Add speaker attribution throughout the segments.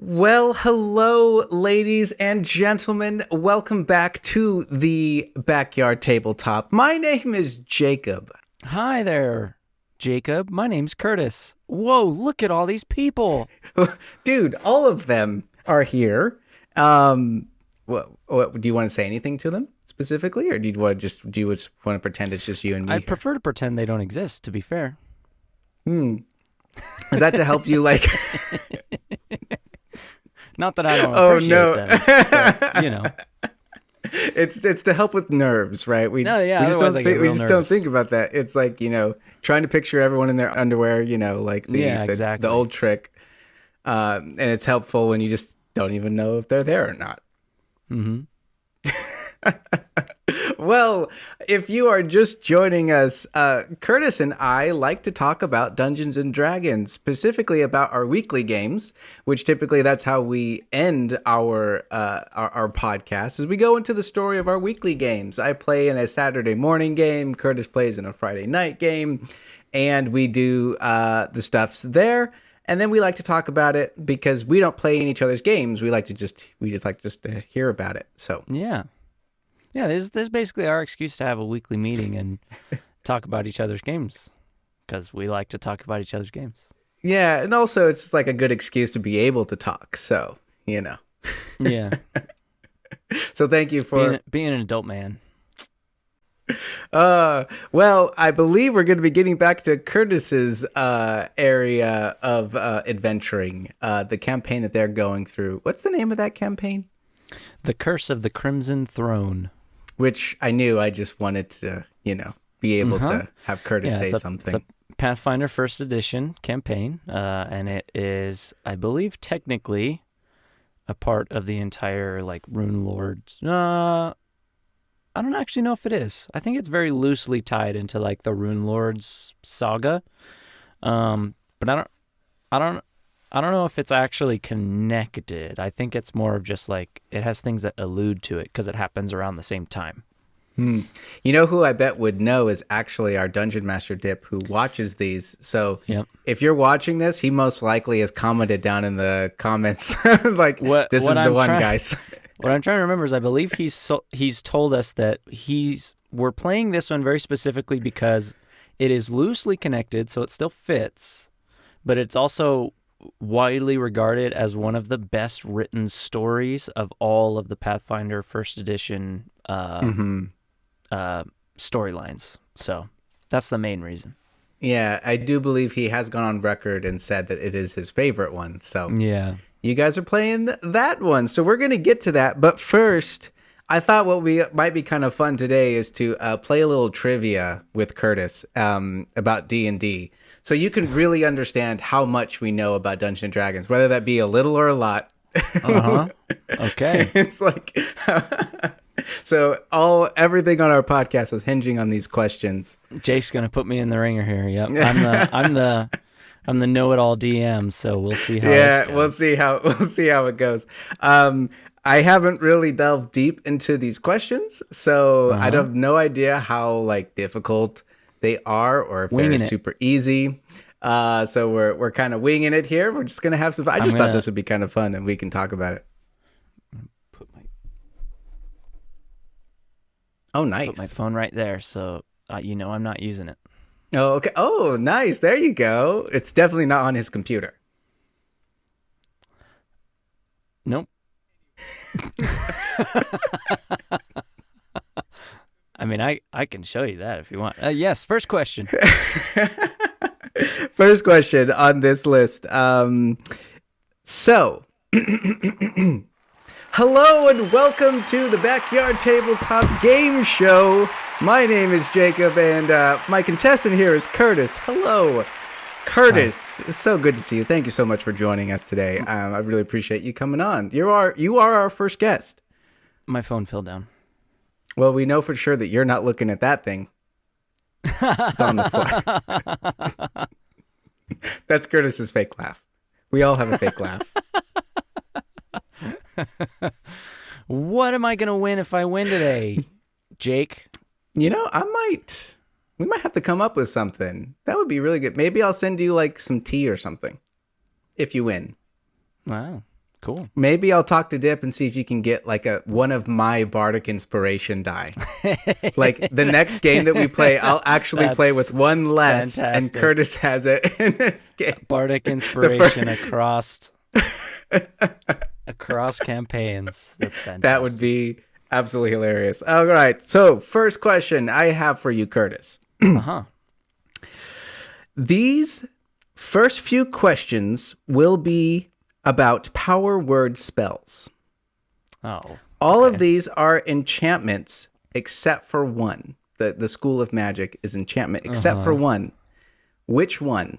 Speaker 1: Well, hello, ladies and gentlemen. Welcome back to the Backyard Tabletop. My name is Jacob.
Speaker 2: Hi there, Jacob. My name's Kurtis. Whoa, look at all these people.
Speaker 1: Dude, all of them are here. What do you want to say anything to them specifically, or do you just want to pretend it's just you and me?
Speaker 2: I prefer to pretend they don't exist, to be fair.
Speaker 1: Is that to help you, like...
Speaker 2: Not that I don't appreciate them, but, you know.
Speaker 1: It's to help with nerves, right? We just don't think about that. It's like, trying to picture everyone in their underwear, like the old trick. And it's helpful when you just don't even know if they're there or not.
Speaker 2: Mm-hmm.
Speaker 1: Well, if you are just joining us, Kurtis and I like to talk about Dungeons and Dragons, specifically about our weekly games, which typically that's how we end our podcast, as we go into the story of our weekly games. I play in a Saturday morning game, Kurtis plays in a Friday night game, and we do the stuffs there. And then we like to talk about it because we don't play in each other's games. We just like to hear about it. So
Speaker 2: Yeah, this is basically our excuse to have a weekly meeting and talk about each other's games, because we like to talk about each other's games.
Speaker 1: Yeah, and also it's just like a good excuse to be able to talk, so,
Speaker 2: Yeah.
Speaker 1: So thank you for...
Speaker 2: Being an adult man.
Speaker 1: Well, I believe we're going to be getting back to Kurtis's area of adventuring, the campaign that they're going through. What's the name of that campaign?
Speaker 2: The Curse of the Crimson Throne.
Speaker 1: Which I knew. I just wanted to, be able to have Kurtis say something.
Speaker 2: It's a Pathfinder First Edition campaign, and it is, I believe, technically a part of the entire, Rune Lords. I don't actually know if it is. I think it's very loosely tied into, the Rune Lords saga, but I don't know if it's actually connected. I think it's more of just it has things that allude to it because it happens around the same time.
Speaker 1: You know who I bet would know is actually our Dungeon Master Dip, who watches these. So If you're watching this, he most likely has commented down in the comments this is the one, guys.
Speaker 2: What I'm trying to remember is I believe he's told us that we're playing this one very specifically because it is loosely connected, so it still fits, but it's also widely regarded as one of the best written stories of all of the Pathfinder First Edition storylines. So that's the main reason.
Speaker 1: Yeah, I do believe he has gone on record and said that it is his favorite one. So
Speaker 2: yeah,
Speaker 1: you guys are playing that one. So we're going to get to that. But first, I thought what might be kind of fun today is to play a little trivia with Kurtis about D&D. So you can really understand how much we know about Dungeons and Dragons, whether that be a little or a lot.
Speaker 2: Okay.
Speaker 1: It's so everything on our podcast was hinging on these questions.
Speaker 2: Jake's gonna put me in the ringer here. Yep. I'm the know-it-all DM, so we'll see how
Speaker 1: Yeah, we'll see how it goes. I haven't really delved deep into these questions, so I have no idea how difficult they are or if they're super easy. So we're kind of winging it here. We're just gonna have some fun. I just thought this would be kind of fun and we can talk about it. Oh, nice.
Speaker 2: Put my phone right there, so I'm not using it.
Speaker 1: Oh, okay. Oh, nice. There you go. It's definitely not on his computer.
Speaker 2: Nope. I mean, I can show you that if you want. Yes, first question.
Speaker 1: First question on this list. Hello and welcome to the Backyard Tabletop Game Show. My name is Jacob, and my contestant here is Kurtis. Hello, Kurtis. It's so good to see you. Thank you so much for joining us today. I really appreciate you coming on. You are our first guest.
Speaker 2: My phone fell down.
Speaker 1: Well, we know for sure that you're not looking at that thing. It's on the fly. That's Kurtis's fake laugh. We all have a fake laugh.
Speaker 2: What am I going to win if I win today, Jake?
Speaker 1: We might have to come up with something. That would be really good. Maybe I'll send you some tea or something if you win.
Speaker 2: Wow. Cool.
Speaker 1: Maybe I'll talk to Dip and see if you can get like one of my bardic inspiration die. Like the next game that we play, I'll actually play with one less, fantastic. And Kurtis has it in this game.
Speaker 2: Bardic inspiration across campaigns. That's fantastic.
Speaker 1: That would be absolutely hilarious. All right. So first question I have for you, Kurtis. These first few questions will be about power word spells. All of these are enchantments except for one. The School of Magic is enchantment except for one. Which one?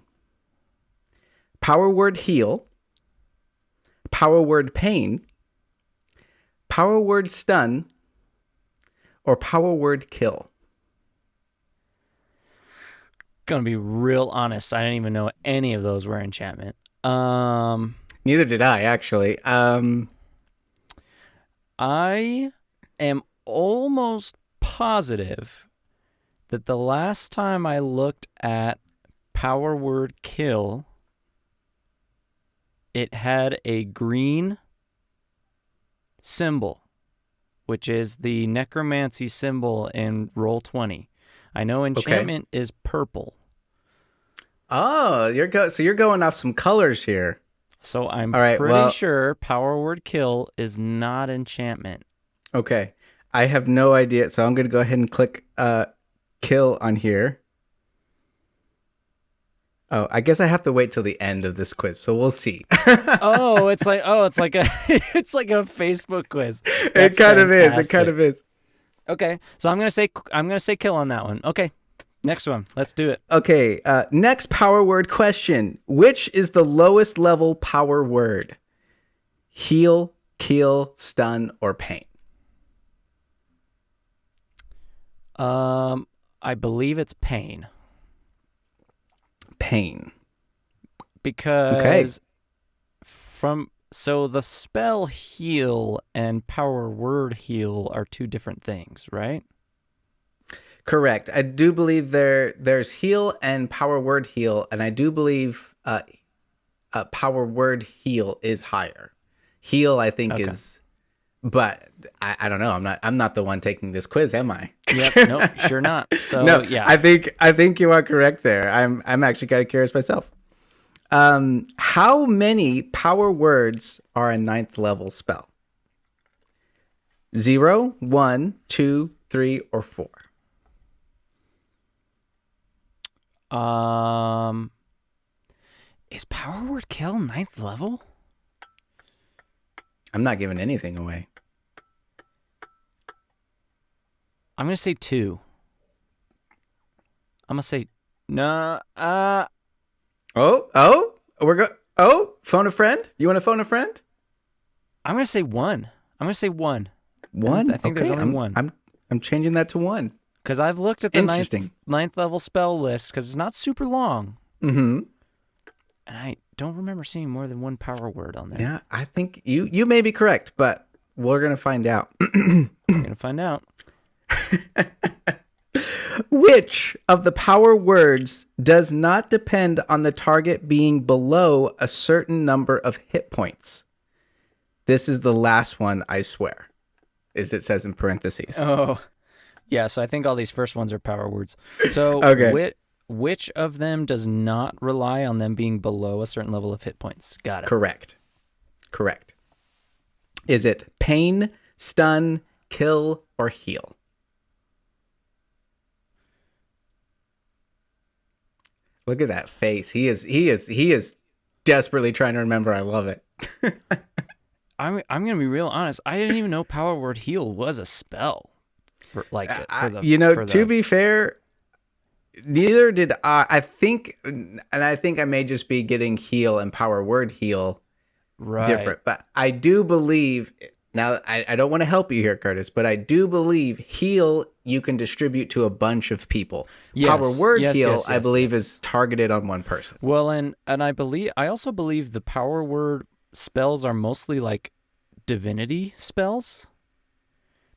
Speaker 1: Power word heal, power word pain, power word stun, or power word kill?
Speaker 2: Gonna be real honest. I didn't even know any of those were enchantment.
Speaker 1: Neither did I, actually.
Speaker 2: I am almost positive that the last time I looked at power word kill, it had a green symbol, which is the necromancy symbol in Roll20. I know enchantment is purple.
Speaker 1: Oh, so you're going off some colors here.
Speaker 2: So I'm pretty sure power word kill is not enchantment.
Speaker 1: Okay. I have no idea, so I'm going to go ahead and click kill on here. Oh, I guess I have to wait till the end of this quiz, so we'll see.
Speaker 2: it's like a Facebook quiz.
Speaker 1: It kind of is.
Speaker 2: Okay, so I'm gonna say kill on that one. Okay, next one. Let's do it.
Speaker 1: Okay, next power word question. Which is the lowest level power word? Heal, kill, stun, or pain?
Speaker 2: I believe it's pain.
Speaker 1: Pain.
Speaker 2: Because so the spell heal and power word heal are two different things, right?
Speaker 1: Correct. I do believe there's heal and power word heal, and I do believe power word heal is higher. Heal, I think, is, but I don't know. I'm not the one taking this quiz, am I?
Speaker 2: Yep. Nope. Sure not. So
Speaker 1: no.
Speaker 2: Yeah.
Speaker 1: I think you are correct there. I'm actually kind of curious myself. How many power words are a 9th level spell? 0, 1, 2, 3, or 4?
Speaker 2: Is power word kill 9th level?
Speaker 1: I'm not giving anything away.
Speaker 2: I'm gonna say 2. I'm gonna say no.
Speaker 1: Phone a friend? You want to phone a friend?
Speaker 2: I'm gonna say 1. I'm gonna say 1.
Speaker 1: 1?
Speaker 2: I think there's only 1.
Speaker 1: I'm changing that to 1.
Speaker 2: Because I've looked at the 9th level spell list, because it's not super long.
Speaker 1: Mm-hmm.
Speaker 2: And I don't remember seeing more than one power word on there.
Speaker 1: Yeah, I think you may be correct, but we're going to find out.
Speaker 2: We're going to find out.
Speaker 1: Which of the power words does not depend on the target being below a certain number of hit points? This is the last one, I swear, as it says in parentheses.
Speaker 2: Oh, yeah. So I think all these first ones are power words. So which of them does not rely on them being below a certain level of hit points? Got it.
Speaker 1: Correct. Is it pain, stun, kill, or heal? Look at that face. He is desperately trying to remember. I love it.
Speaker 2: I'm gonna be real honest. I didn't even know power word heal was a spell.
Speaker 1: To be fair, neither did I. I think I may just be getting heal and power word heal different. But I do believe, now I don't want to help you here, Kurtis, but I do believe heal you can distribute to a bunch of people.
Speaker 2: Yes.
Speaker 1: Power word heal, I believe, is targeted on one person.
Speaker 2: Well, and I also believe the power word spells are mostly like divinity spells.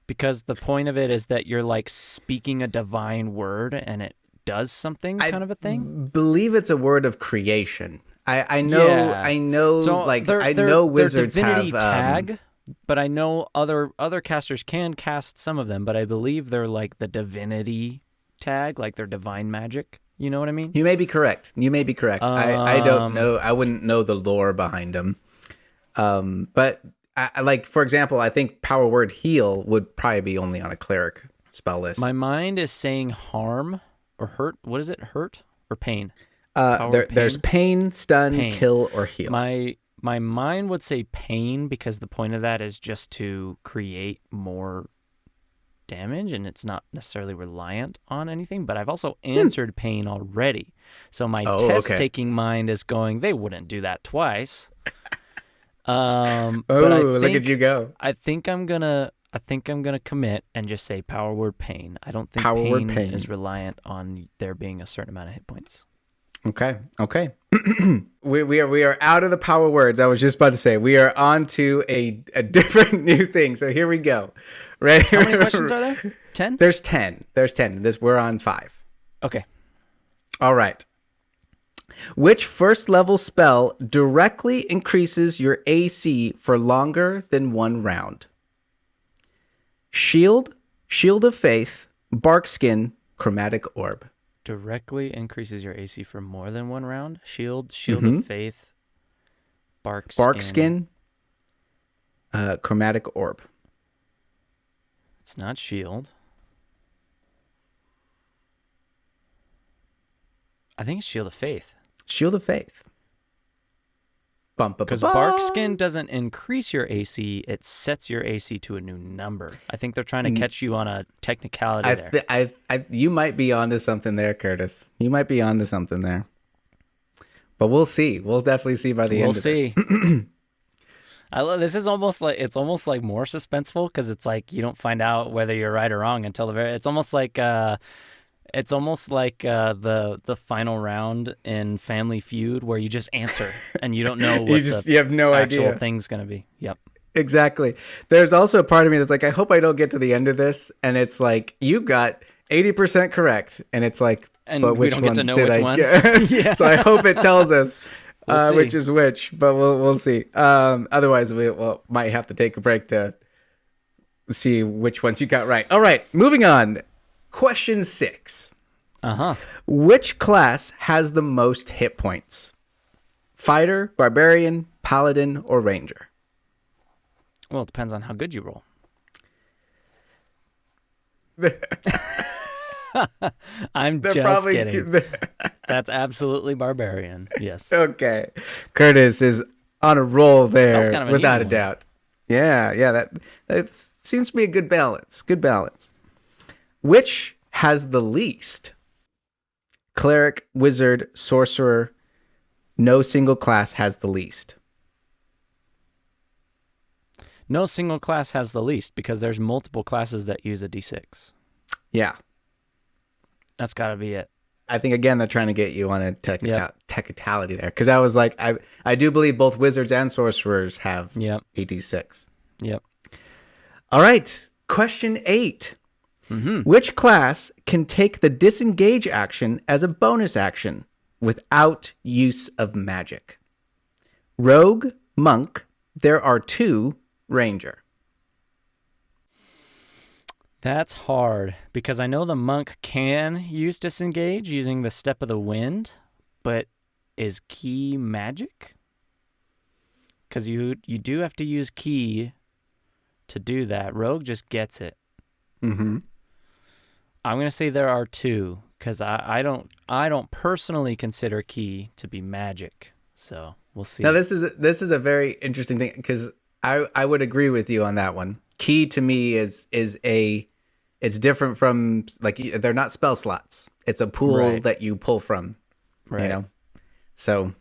Speaker 2: Because the point of it is that you're like speaking a divine word and it does something kind of a thing.
Speaker 1: I believe it's a word of creation. I know
Speaker 2: Yeah.
Speaker 1: I know
Speaker 2: So
Speaker 1: like
Speaker 2: they're,
Speaker 1: I
Speaker 2: they're,
Speaker 1: know
Speaker 2: they're
Speaker 1: wizards
Speaker 2: divinity
Speaker 1: have
Speaker 2: tag, but I know other casters can cast some of them, but I believe they're like the divinity tag, like they're divine magic. You know what I mean?
Speaker 1: You may be correct. I don't
Speaker 2: Um,
Speaker 1: know. I wouldn't know the lore behind them. But like for example, I think power word heal would probably be only on a cleric spell list.
Speaker 2: my mind is saying harm or hurt. What is it? Hurt or pain? Power word
Speaker 1: There's pain, stun,
Speaker 2: Pain.
Speaker 1: kill, or heal.
Speaker 2: My mind would say pain because the point of that is just to create more damage and it's not necessarily reliant on anything. But I've also answered pain already. So my test-taking mind is going, they wouldn't do that twice. But
Speaker 1: look at you go.
Speaker 2: I think I'm gonna commit and just say power word pain. I don't think
Speaker 1: Power word
Speaker 2: pain
Speaker 1: pain.
Speaker 2: is reliant on there being a certain amount of hit points.
Speaker 1: Okay. we are out of the power words. I was just about to say we are on to a different new thing. So here we go. Right?
Speaker 2: How many questions are there? 10?
Speaker 1: There's 10. We're on 5.
Speaker 2: Okay.
Speaker 1: All right. Which first level spell directly increases your AC for longer than 1 round? Shield, Shield of Faith, Barkskin, Chromatic Orb.
Speaker 2: Directly increases your AC for more than 1 round. Shield of Faith,
Speaker 1: Barkskin, Chromatic Orb.
Speaker 2: It's not shield. I think it's Shield of Faith.
Speaker 1: Shield of Faith.
Speaker 2: Because Barkskin doesn't increase your AC, it sets your AC to a new number. I think they're trying to catch you on a technicality there.
Speaker 1: You might be onto something there, Kurtis. You might be onto something there. But we'll see. We'll definitely see by the end of this.
Speaker 2: We'll see. I love this. Is almost like more suspenseful because it's like you don't find out whether you're right or wrong until the very. It's almost like the final round in Family Feud where you just answer and you don't know what
Speaker 1: you have no
Speaker 2: actual
Speaker 1: idea.
Speaker 2: thing's gonna be. Yep.
Speaker 1: Exactly. There's also a part of me that's like, I hope I don't get to the end of this and it's like you got 80% correct, and it's like,
Speaker 2: And
Speaker 1: but
Speaker 2: we
Speaker 1: which
Speaker 2: don't get to
Speaker 1: ones
Speaker 2: know
Speaker 1: did
Speaker 2: which
Speaker 1: I
Speaker 2: ones.
Speaker 1: get?
Speaker 2: Yeah.
Speaker 1: So I hope it tells us.
Speaker 2: We'll
Speaker 1: Which
Speaker 2: see.
Speaker 1: is which, but we'll see. Otherwise, we might have to take a break to see which ones you got right. All right, moving on. Question 6. Which class has the most hit points? Fighter, Barbarian, Paladin, or Ranger?
Speaker 2: Well, it depends on how good you roll. I'm just kidding. That's absolutely Barbarian. Yes.
Speaker 1: Okay. Kurtis is on a roll there,
Speaker 2: That's kind of an
Speaker 1: without a
Speaker 2: easy one.
Speaker 1: doubt. Yeah, that seems to be a good balance. Which has the least? Cleric, Wizard, Sorcerer. No single class has the least.
Speaker 2: No single class has the least because there's multiple classes that use a D6.
Speaker 1: Yeah.
Speaker 2: That's got to be it.
Speaker 1: I think, again, they're trying to get you on a technicality there. Because I was like, I do believe both Wizards and Sorcerers have
Speaker 2: Yep.
Speaker 1: a D6.
Speaker 2: Yep.
Speaker 1: All right. Question 8.
Speaker 2: Mm-hmm.
Speaker 1: Which class can take the disengage action as a bonus action without use of magic? Rogue, Monk, there are 2, Ranger.
Speaker 2: That's hard because I know the monk can use disengage using the Step of the Wind, but is key magic? Because you do have to use key to do that. Rogue just gets it.
Speaker 1: Mm-hmm.
Speaker 2: I'm gonna say there are 2 because I don't personally consider key to be magic. So we'll see.
Speaker 1: Now this is a very interesting thing because I would agree with you on that one. Key to me is it's different from, like, they're not spell slots. It's a pool that you pull from.
Speaker 2: Right.
Speaker 1: You know, so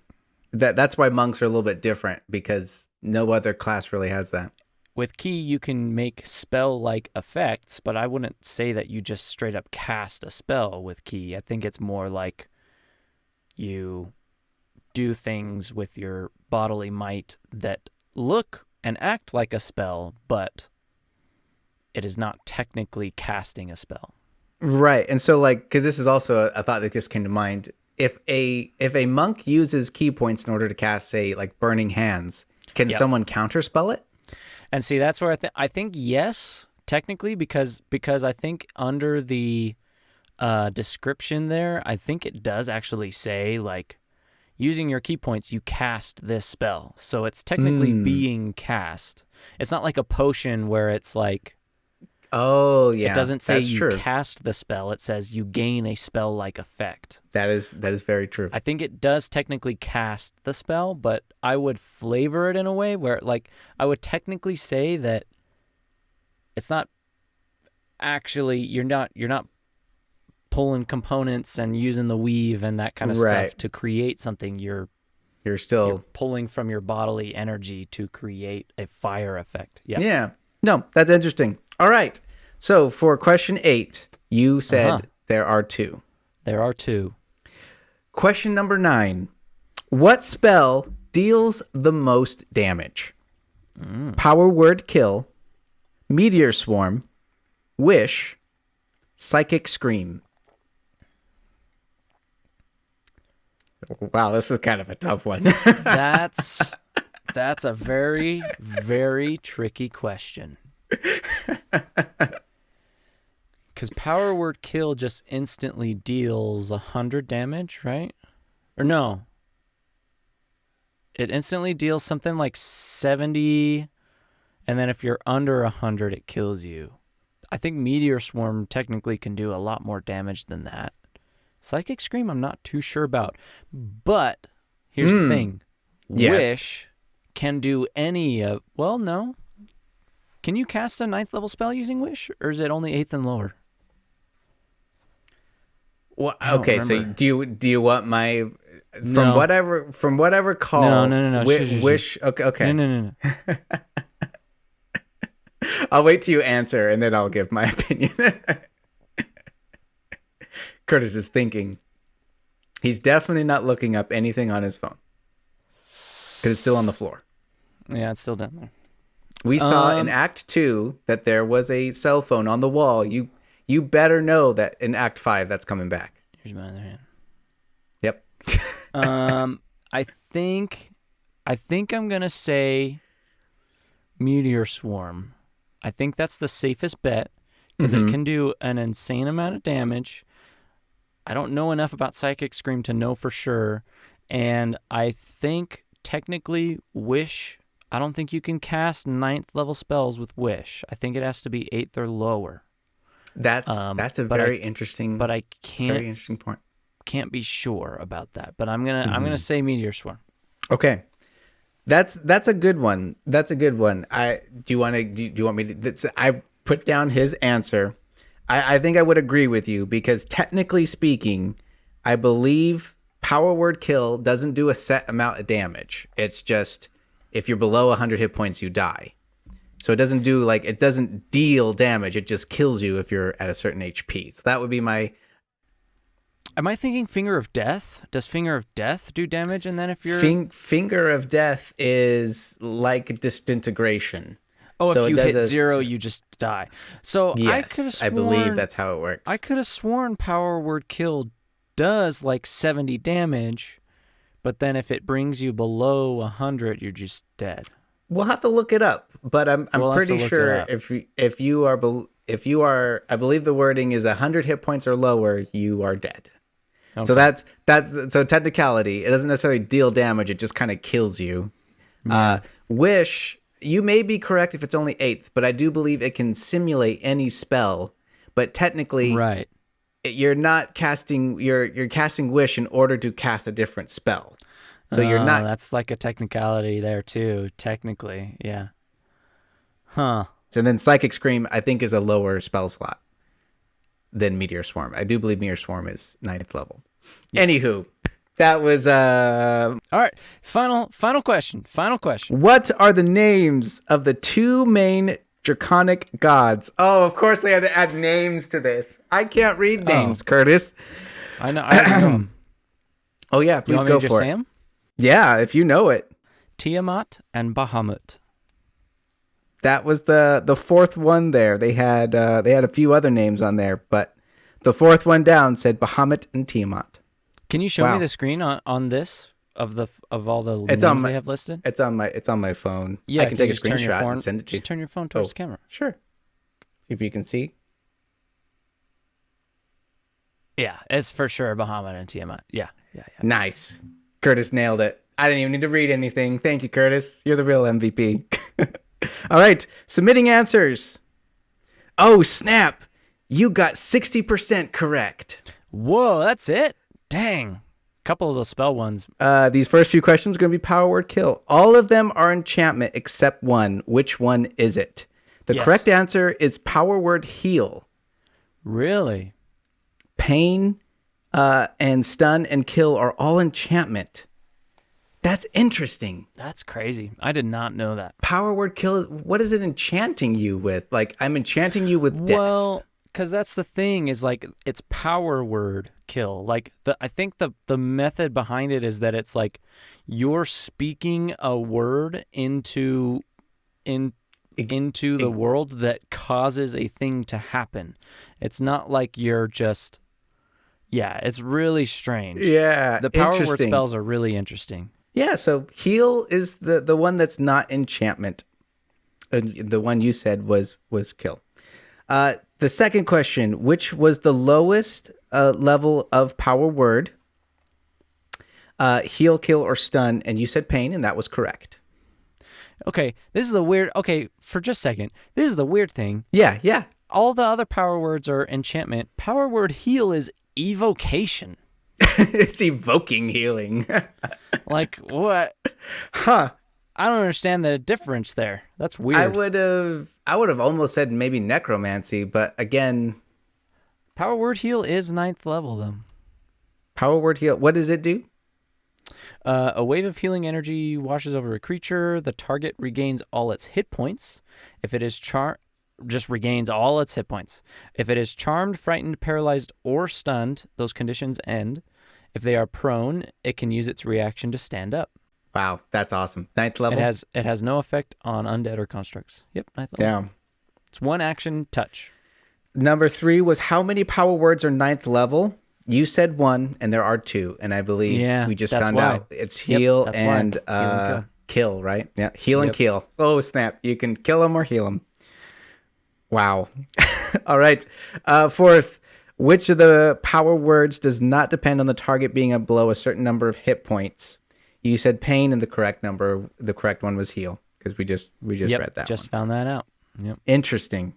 Speaker 1: that's why monks are a little bit different because no other class really has that.
Speaker 2: With key, you can make spell-like effects, but I wouldn't say that you just straight up cast a spell with key. I think it's more like you do things with your bodily might that look and act like a spell, but it is not technically casting a spell.
Speaker 1: Right. And so, like, because this is also a thought that just came to mind. if a monk uses key points in order to cast, say, like Burning Hands, can someone counterspell it?
Speaker 2: And see, that's where I think yes, technically, because I think under the description there, I think it does actually say, like, using your key points, you cast this spell. So it's technically being cast. It's not like a potion where it's like,
Speaker 1: oh yeah,
Speaker 2: it doesn't say you
Speaker 1: true.
Speaker 2: cast the spell. It says you gain a spell-like effect.
Speaker 1: That is very true.
Speaker 2: I think it does technically cast the spell, but I would flavor it in a way where, like, I would technically say that it's not actually, you're not pulling components and using the weave and that kind of stuff to create something. You're pulling from your bodily energy to create a fire effect.
Speaker 1: Yeah. No, that's interesting. All right. So for question 8, you said there are 2.
Speaker 2: There are 2.
Speaker 1: Question number 9. What spell deals the most damage? Power Word Kill, Meteor Swarm, Wish, Psychic Scream. Wow, this is kind of a tough one.
Speaker 2: That's a very, very tricky question. Because Power Word Kill just instantly deals 100 damage, right? Or no. It instantly deals something like 70, and then if you're under 100, it kills you. I think Meteor Swarm technically can do a lot more damage than that. Psychic Scream, I'm not too sure about. But here's the thing.
Speaker 1: Yes.
Speaker 2: Wish can do any of... Well, no. Can you cast a 9th level spell using Wish? Or is it only 8th and lower?
Speaker 1: Well, okay, so do you want my... From whatever call...
Speaker 2: No.
Speaker 1: Wish... Okay.
Speaker 2: No.
Speaker 1: I'll wait till you answer, and then I'll give my opinion. Kurtis is thinking. He's definitely not looking up anything on his phone. Because it's still on the floor.
Speaker 2: Yeah, it's still down there.
Speaker 1: We saw in Act 2 that there was a cell phone on the wall. You better know that in Act 5 that's coming back.
Speaker 2: Here's my other hand.
Speaker 1: Yep.
Speaker 2: I think I'm going to say Meteor Swarm. I think that's the safest bet because it can do an insane amount of damage. I don't know enough about Psychic Scream to know for sure. And I think technically Wish, I don't think you can cast 9th level spells with Wish. I think it has to be 8th or lower.
Speaker 1: That's a very interesting point.
Speaker 2: Can't be sure about that, but I'm gonna say Meteor Swarm.
Speaker 1: Okay, that's a good one. That's a good one. Do you want me to? I put down his answer. I think I would agree with you because technically speaking, I believe Power Word Kill doesn't do a set amount of damage. It's just if you're below 100 hit points, you die. So it doesn't deal damage. It just kills you if you're at a certain HP. So that would be my...
Speaker 2: Am I thinking Finger of Death? Does Finger of Death do damage? And then if you're...
Speaker 1: Finger of Death is like Disintegration.
Speaker 2: Oh, so if you hit 0, you just die. So
Speaker 1: yes, I believe that's how it works.
Speaker 2: I could have sworn Power Word Kill does like 70 damage, but then if it brings you below 100, you're just dead.
Speaker 1: We'll have to look it up, but I'm pretty sure if you are, I believe the wording is 100 hit points or lower, you are dead. Okay. So that's so technicality. It doesn't necessarily deal damage; it just kind of kills you. Yeah. Wish, you may be correct if it's only 8th, but I do believe it can simulate any spell. But technically,
Speaker 2: right,
Speaker 1: you're not casting. You're casting Wish in order to cast a different spell. So you're not...
Speaker 2: That's like a technicality there, too, technically, yeah. Huh.
Speaker 1: So then Psychic Scream, I think, is a lower spell slot than Meteor Swarm. I do believe Meteor Swarm is 9th level. Yes. Anywho, that was...
Speaker 2: All right, final question.
Speaker 1: What are the names of the 2 main draconic gods? Oh, of course they had to add names to this. I can't read names, Kurtis.
Speaker 2: I know. I know.
Speaker 1: Oh, yeah, please go for it.
Speaker 2: Sam?
Speaker 1: Yeah, if you know it.
Speaker 2: Tiamat and Bahamut.
Speaker 1: That was the 4th one there. They had a few other names on there, but the 4th one down said Bahamut and Tiamat.
Speaker 2: Can you show me
Speaker 1: Wow.
Speaker 2: the screen on this of all the
Speaker 1: It's
Speaker 2: names
Speaker 1: on
Speaker 2: they have listed?
Speaker 1: It's on my phone.
Speaker 2: Yeah,
Speaker 1: I can take
Speaker 2: you
Speaker 1: a
Speaker 2: just turn your
Speaker 1: screenshot
Speaker 2: phone-
Speaker 1: and send it to you.
Speaker 2: Just turn your phone towards the camera.
Speaker 1: Sure. See if you can see.
Speaker 2: Yeah, it's for sure Bahamut and Tiamat. Yeah.
Speaker 1: Nice. Kurtis nailed it. I didn't even need to read anything. Thank you, Kurtis. You're the real MVP. All right, submitting answers. Oh, snap. You got 60% correct.
Speaker 2: Whoa, that's it? Dang. Couple of those spell ones.
Speaker 1: These first few questions are going to be power word kill. All of them are enchantment except one. Which one is it? The
Speaker 2: Yes.
Speaker 1: correct answer is power word heal.
Speaker 2: Really?
Speaker 1: Pain and stun and kill are all enchantment. That's interesting.
Speaker 2: That's crazy. I did not know that.
Speaker 1: Power word kill, what is it enchanting you with? Like, I'm enchanting you with death.
Speaker 2: Well, because that's the thing is like it's power word kill. Like I think the method behind it is that it's like you're speaking a word into the world that causes a thing to happen. It's not like you're just it's really strange.
Speaker 1: Yeah,
Speaker 2: The power word
Speaker 1: interesting.
Speaker 2: spells are really interesting.
Speaker 1: Yeah, so heal is the one that's not enchantment. The one you said was kill. The second question, which was the lowest level of power word? Heal, kill, or stun, and you said pain, and that was correct.
Speaker 2: Okay, this is a weird. Okay, for just a second, this is the weird thing.
Speaker 1: Yeah.
Speaker 2: All the other power words are enchantment. Power word heal is evocation.
Speaker 1: It's evoking healing.
Speaker 2: Like what?
Speaker 1: Huh.
Speaker 2: I don't understand the difference there. That's weird.
Speaker 1: I would have almost said maybe necromancy, but again,
Speaker 2: Power word heal is 9th level though.
Speaker 1: power word heal. What does it do?
Speaker 2: A wave of healing energy washes over a creature. The target regains all its hit points. If it is just regains all its hit points. If it is charmed, frightened, paralyzed, or stunned, those conditions end. If they are prone, it can use its reaction to stand up.
Speaker 1: Wow, that's awesome. 9th level.
Speaker 2: It has no effect on undead or constructs. Yep, 9th level.
Speaker 1: Damn.
Speaker 2: It's one action touch.
Speaker 1: Number 3 was how many power words are 9th level? You said 1, and there are 2, and I believe we just found out it's heal
Speaker 2: that's
Speaker 1: and
Speaker 2: why. Heal and
Speaker 1: kill, right? Yeah, heal and
Speaker 2: Yep.
Speaker 1: kill. Oh, snap. You can kill them or heal them. Wow. All right. Fourth, which of the power words does not depend on the target being below a certain number of hit points? You said pain, and the correct one was heal, because we just read that
Speaker 2: just
Speaker 1: one.
Speaker 2: found that out. Yep.
Speaker 1: Interesting.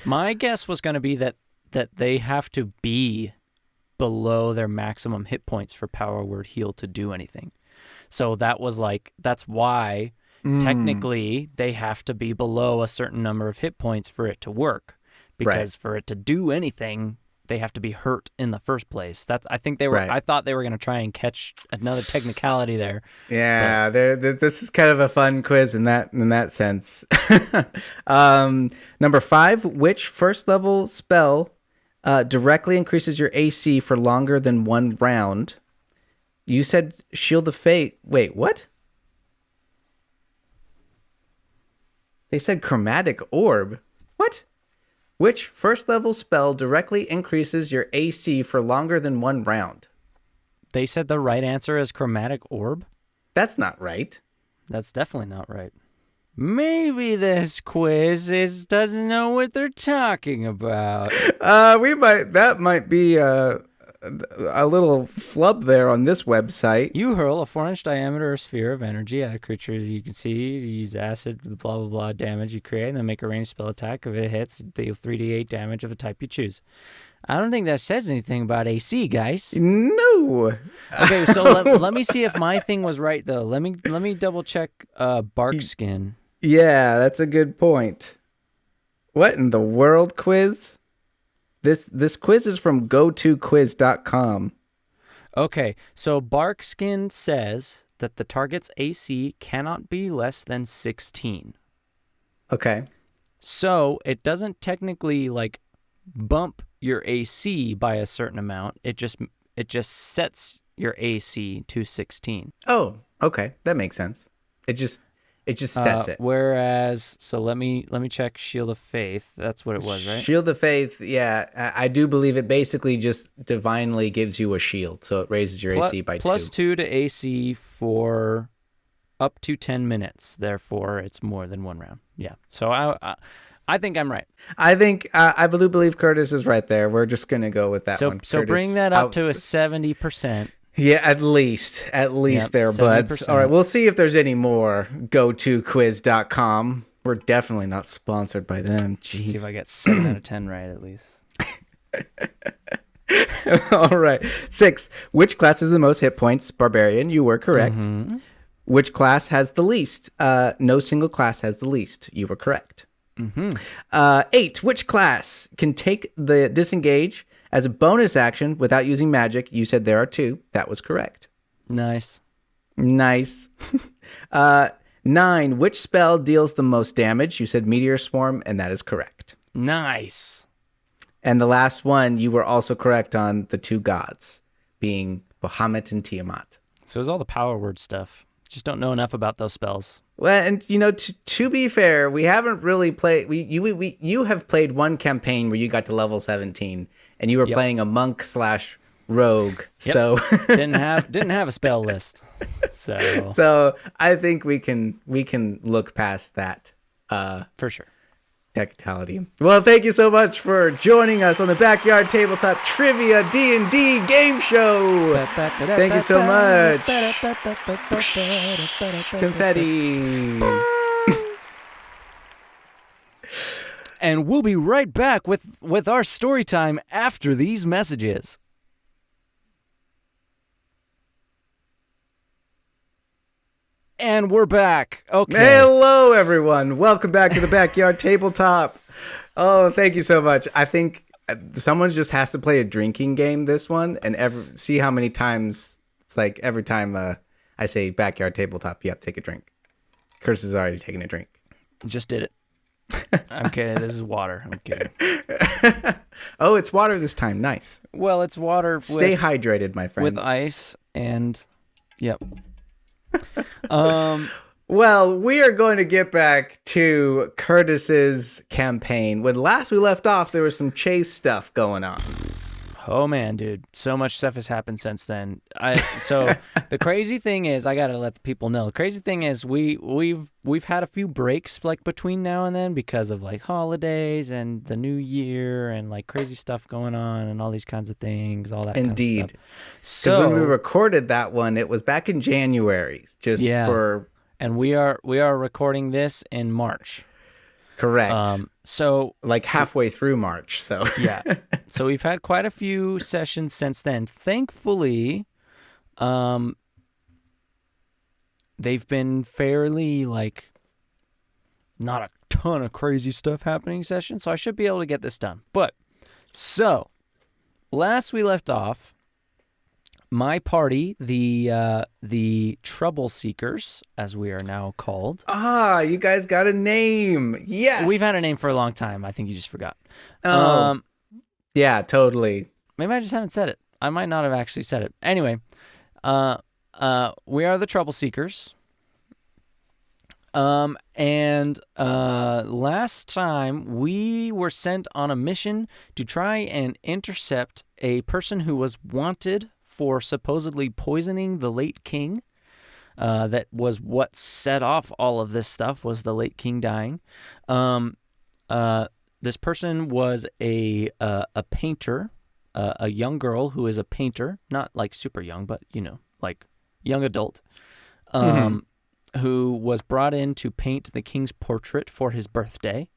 Speaker 2: My guess was going to be that they have to be below their maximum hit points for power word heal to do anything. So that's why technically they have to be below a certain number of hit points for it to work. Because for it to do anything, they have to be hurt in the first place. I thought they were going to try and catch another technicality there.
Speaker 1: Yeah, this is kind of a fun quiz in that sense. Number 5, which first level spell directly increases your AC for longer than 1 round? You said Shield of Fate. Wait, what? They said Chromatic Orb. What? Which first level spell directly increases your AC for longer than 1 round?
Speaker 2: They said the right answer is Chromatic Orb?
Speaker 1: That's not right.
Speaker 2: That's definitely not right. Maybe this quiz doesn't know what they're talking about.
Speaker 1: That might be a little flub there on this website.
Speaker 2: You hurl a 4-inch diameter sphere of energy at a creature you can see. You use acid, blah, blah, blah damage you create, and then make a ranged spell attack. If it hits, deal 3d8 damage of a type you choose. I don't think that says anything about AC, guys.
Speaker 1: No.
Speaker 2: Okay, so let me see if my thing was right, though. Let me double check bark skin.
Speaker 1: Yeah, that's a good point. What in the world, quiz? This quiz is from gotoquiz.com.
Speaker 2: Okay, so Barkskin says that the target's AC cannot be less than 16.
Speaker 1: Okay.
Speaker 2: So it doesn't technically bump your AC by a certain amount. It just sets your AC to 16.
Speaker 1: Oh, okay. That makes sense. It just sets it.
Speaker 2: Whereas, so let me check Shield of Faith. That's what it was, right?
Speaker 1: Shield of Faith, yeah. I do believe it basically just divinely gives you a shield, so it raises your AC by 2.
Speaker 2: Plus 2 to AC for up to 10 minutes. Therefore, it's more than 1 round. Yeah. So I think I'm right.
Speaker 1: I think I do believe Kurtis is right there. We're just gonna go with that one.
Speaker 2: So
Speaker 1: Kurtis,
Speaker 2: bring that up to a 70%.
Speaker 1: Yeah, at least there, 70%. Buds. All right, we'll see if there's any more. Go to quiz.com. We're definitely not sponsored by them. Jeez.
Speaker 2: See if I get 7 out of 10 right at least.
Speaker 1: All right. 6. Which class has the most hit points? Barbarian. You were correct. Mm-hmm. Which class has the least? No single class has the least. You were correct.
Speaker 2: Mm-hmm.
Speaker 1: 8. Which class can take the disengage as a bonus action without using magic? You said there are 2. That was correct.
Speaker 2: Nice.
Speaker 1: 9. Which spell deals the most damage? You said Meteor Swarm, and that is correct.
Speaker 2: Nice.
Speaker 1: And the last one, you were also correct on the 2 gods, being Bahamut and Tiamat.
Speaker 2: So it was all the power word stuff. Just don't know enough about those spells.
Speaker 1: Well, and to be fair, we haven't really played. You have played one campaign where you got to level 17, and you were playing a monk / rogue. Yep. So
Speaker 2: didn't have a spell list.
Speaker 1: So I think we can look past that.
Speaker 2: For sure.
Speaker 1: Technicality. Well, thank you so much for joining us on the Backyard Tabletop Trivia D&D Game Show. Thank you so much. Confetti.
Speaker 2: And we'll be right back with our story time after these messages. And we're back. Okay.
Speaker 1: Hello, everyone. Welcome back to the Backyard Tabletop. Oh, thank you so much. I think someone just has to play a drinking game this one and see how many times it's like every time I say Backyard Tabletop, you have to take a drink. Kurtis has already taken a drink.
Speaker 2: Just did it. I'm kidding. This is water. I'm kidding.
Speaker 1: Oh, it's water this time. Nice.
Speaker 2: Well, it's water.
Speaker 1: Stay hydrated, my friend.
Speaker 2: With ice and, yep.
Speaker 1: Well, we are going to get back to Kurtis's campaign. When last we left off, there was some chase stuff going on.
Speaker 2: Oh man, dude, so much stuff has happened since then. So the crazy thing is, I gotta let the people know. The crazy thing is, we've had a few breaks like between now and then because of like holidays and the new year and like crazy stuff going on and all these kinds of things, all that.
Speaker 1: Indeed.
Speaker 2: Kind of stuff.
Speaker 1: Because when we recorded that one, it was back in January.
Speaker 2: And we are recording this in March.
Speaker 1: Correct.
Speaker 2: So
Speaker 1: like halfway through March. So
Speaker 2: yeah. So we've had quite a few sessions since then. Thankfully, they've been fairly like not a ton of crazy stuff happening sessions, so I should be able to get this done. But so last we left off, my party, the Trouble Seekers, as we are now called.
Speaker 1: Ah, you guys got a name. Yes.
Speaker 2: We've had a name for a long time. I think you just forgot.
Speaker 1: Yeah, totally.
Speaker 2: Maybe I just haven't said it. I might not have actually said it. Anyway, we are the Trouble Seekers. And last time we were sent on a mission to try and intercept a person who was wanted for supposedly poisoning the late king. That was what set off all of this stuff, was the late king dying. This person was a painter, a young girl who is a painter, not like super young, but like young adult, who was brought in to paint the king's portrait for his birthday.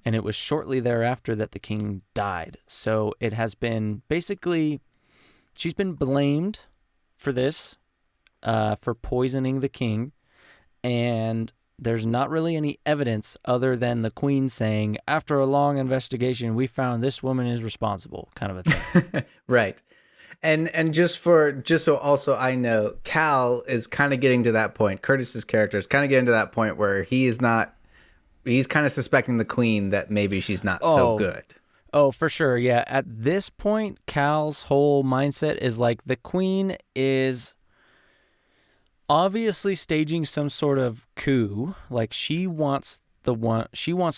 Speaker 2: And it was shortly thereafter that the king died. So it has been basically... She's been blamed for this, for poisoning the king, and there's not really any evidence other than the queen saying, after a long investigation, we found this woman is responsible, kind of a thing.
Speaker 1: Right. And just so also I know, Cal is kind of getting to that point. Kurtis's character is kind of getting to that point where he's kind of suspecting the queen that maybe she's not so good.
Speaker 2: Oh, for sure. Yeah. At this point, Cal's whole mindset is like the queen is obviously staging some sort of coup. Like she wants to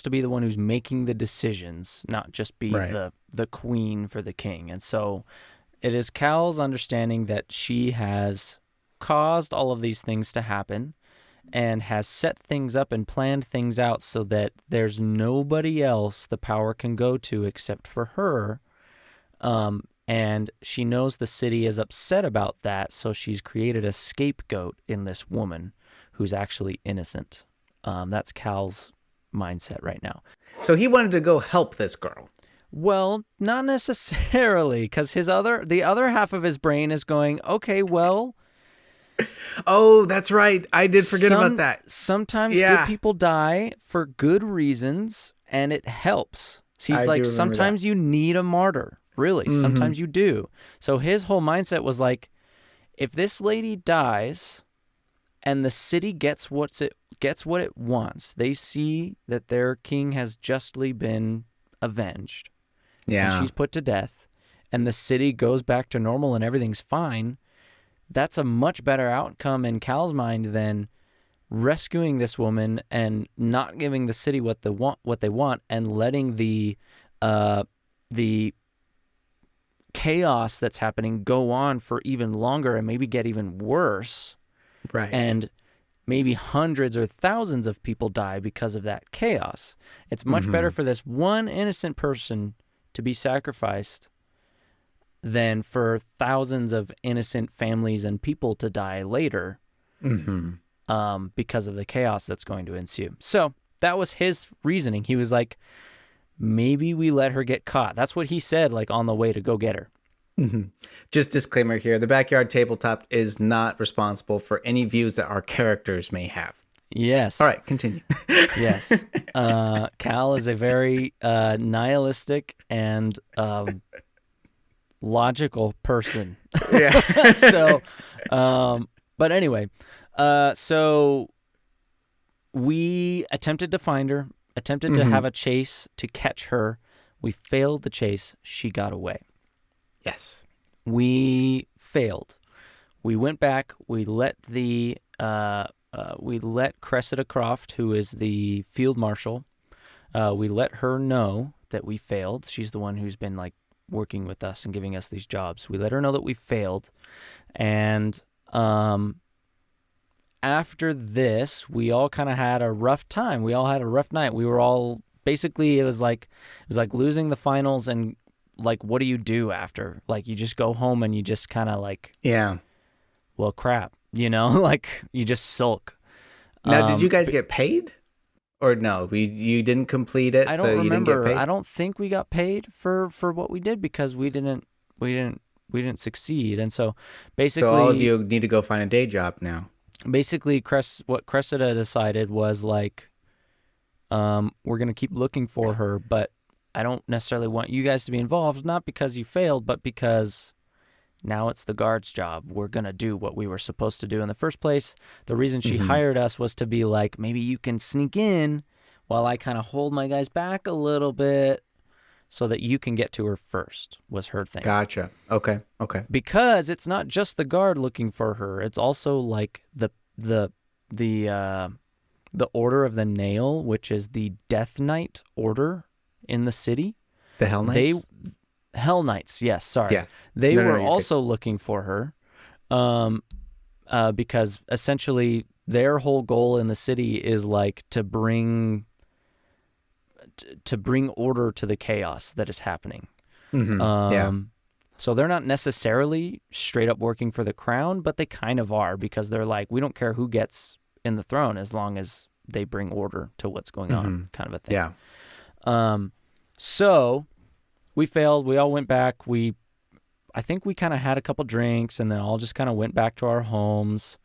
Speaker 2: be the one who's making the decisions, not just be the queen for the king. And so it is Cal's understanding that she has caused all of these things to happen and has set things up and planned things out so that there's nobody else the power can go to except for her. And she knows the city is upset about that, so she's created a scapegoat in this woman who's actually innocent. That's Cal's mindset right now.
Speaker 1: So he wanted to go help this girl.
Speaker 2: Well, not necessarily, because the other half of his brain is going, okay, well...
Speaker 1: Oh, that's right. I did forget about that.
Speaker 2: Sometimes good people die for good reasons, and it helps. So he's like, sometimes you need a martyr. Really, sometimes you do. So his whole mindset was like, if this lady dies and the city gets what it wants, they see that their king has justly been avenged. Yeah. And she's put to death, and the city goes back to normal and everything's fine. That's a much better outcome in Cal's mind than rescuing this woman and not giving the city what they want, and letting the chaos that's happening go on for even longer and maybe get even worse.
Speaker 1: Right.
Speaker 2: And maybe hundreds or thousands of people die because of that chaos. It's much better for this one innocent person to be sacrificed than for thousands of innocent families and people to die later because of the chaos that's going to ensue. So that was his reasoning. He was like, maybe we let her get caught. That's what he said, like on the way to go get her.
Speaker 1: Just disclaimer here. The Backyard Tabletop is not responsible for any views that our characters may have.
Speaker 2: Yes.
Speaker 1: All right, continue.
Speaker 2: Yes. Cal is a very nihilistic and logical person. Yeah. So, but anyway, so we attempted to find her, attempted to have a chase to catch her. We failed the chase. She got away.
Speaker 1: Yes.
Speaker 2: We failed. We went back. We let Cressida Croft, who is the field marshal, we let her know that we failed. She's the one who's been like working with us and giving us these jobs. We let her know that we failed. And after this, we all kind of had a rough time. We all had a rough night. We were all basically, it was like losing the finals, and like, what do you do after? Like, you just go home and you just kind of like,
Speaker 1: yeah,
Speaker 2: well, crap, like you just sulk.
Speaker 1: Now, did you guys get paid? Or no, you didn't complete it,
Speaker 2: I don't
Speaker 1: so
Speaker 2: remember.
Speaker 1: You didn't get paid?
Speaker 2: I don't think we got paid for what we did because we didn't succeed. And so basically,
Speaker 1: so all of you need to go find a day job now.
Speaker 2: Basically, what Cressida decided was like, we're gonna keep looking for her, but I don't necessarily want you guys to be involved, not because you failed, but because now it's the guard's job. We're going to do what we were supposed to do in the first place. The reason she hired us was to be like, maybe you can sneak in while I kind of hold my guys back a little bit so that you can get to her first, was her thing.
Speaker 1: Gotcha. Okay.
Speaker 2: Because it's not just the guard looking for her. It's also like the Order of the Nail, which is the Death Knight order in the city.
Speaker 1: The Hell Knights?
Speaker 2: Hell Knights, yes, sorry.
Speaker 1: Yeah.
Speaker 2: They were also looking for her because essentially their whole goal in the city is like to bring order to the chaos that is happening. So they're not necessarily straight up working for the crown, but they kind of are, because they're like, we don't care who gets in the throne as long as they bring order to what's going on, kind of a thing.
Speaker 1: Yeah.
Speaker 2: So we failed. We all went back. I think we kind of had a couple drinks and then all just kind of went back to our homes.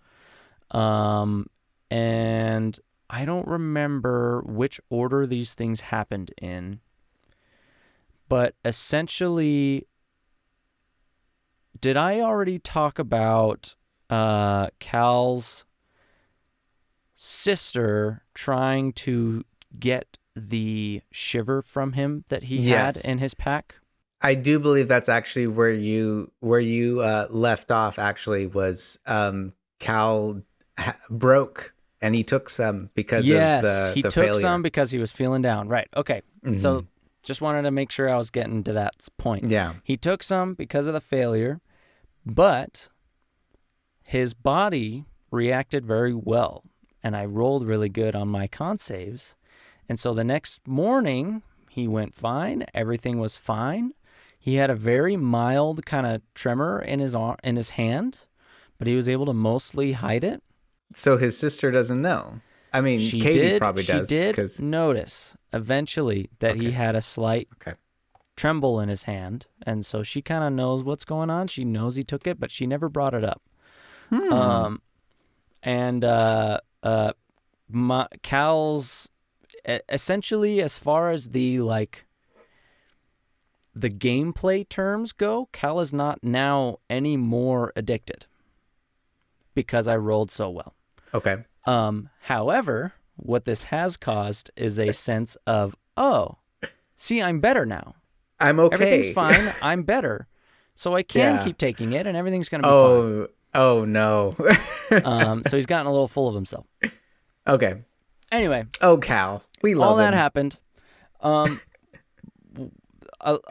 Speaker 2: And I don't remember which order these things happened in, but essentially, did I already talk about Cal's sister trying to get the shiver from him that he had in his pack?
Speaker 1: I do believe that's actually where you left off. Actually, was Cal broke, and he took some because
Speaker 2: yes,
Speaker 1: of
Speaker 2: he
Speaker 1: the
Speaker 2: took
Speaker 1: failure.
Speaker 2: some because he was feeling down. Right. Okay. So just wanted to make sure I was getting to that point.
Speaker 1: Yeah.
Speaker 2: He took some because of the failure, but his body reacted very well, and I rolled really good on my con saves. And so the next morning, he went fine. Everything was fine. He had a very mild kind of tremor in his hand, but he was able to mostly hide it.
Speaker 1: So his sister doesn't know. I mean, Katie probably does.
Speaker 2: She did notice eventually that he had a slight tremble in his hand, and so she kind of knows what's going on. She knows he took it, but she never brought it up. Cal's essentially, as far as the gameplay terms go, Cal is not now any more addicted because I rolled so well.
Speaker 1: Okay.
Speaker 2: However, what this has caused is a sense of, oh, see, I'm better now.
Speaker 1: I'm okay.
Speaker 2: Everything's fine. I'm better. So I can keep taking it and everything's going to be fine.
Speaker 1: Oh, no.
Speaker 2: So he's gotten a little full of himself.
Speaker 1: Okay.
Speaker 2: Anyway.
Speaker 1: Oh, Cal. We love
Speaker 2: all that
Speaker 1: him.
Speaker 2: happened. A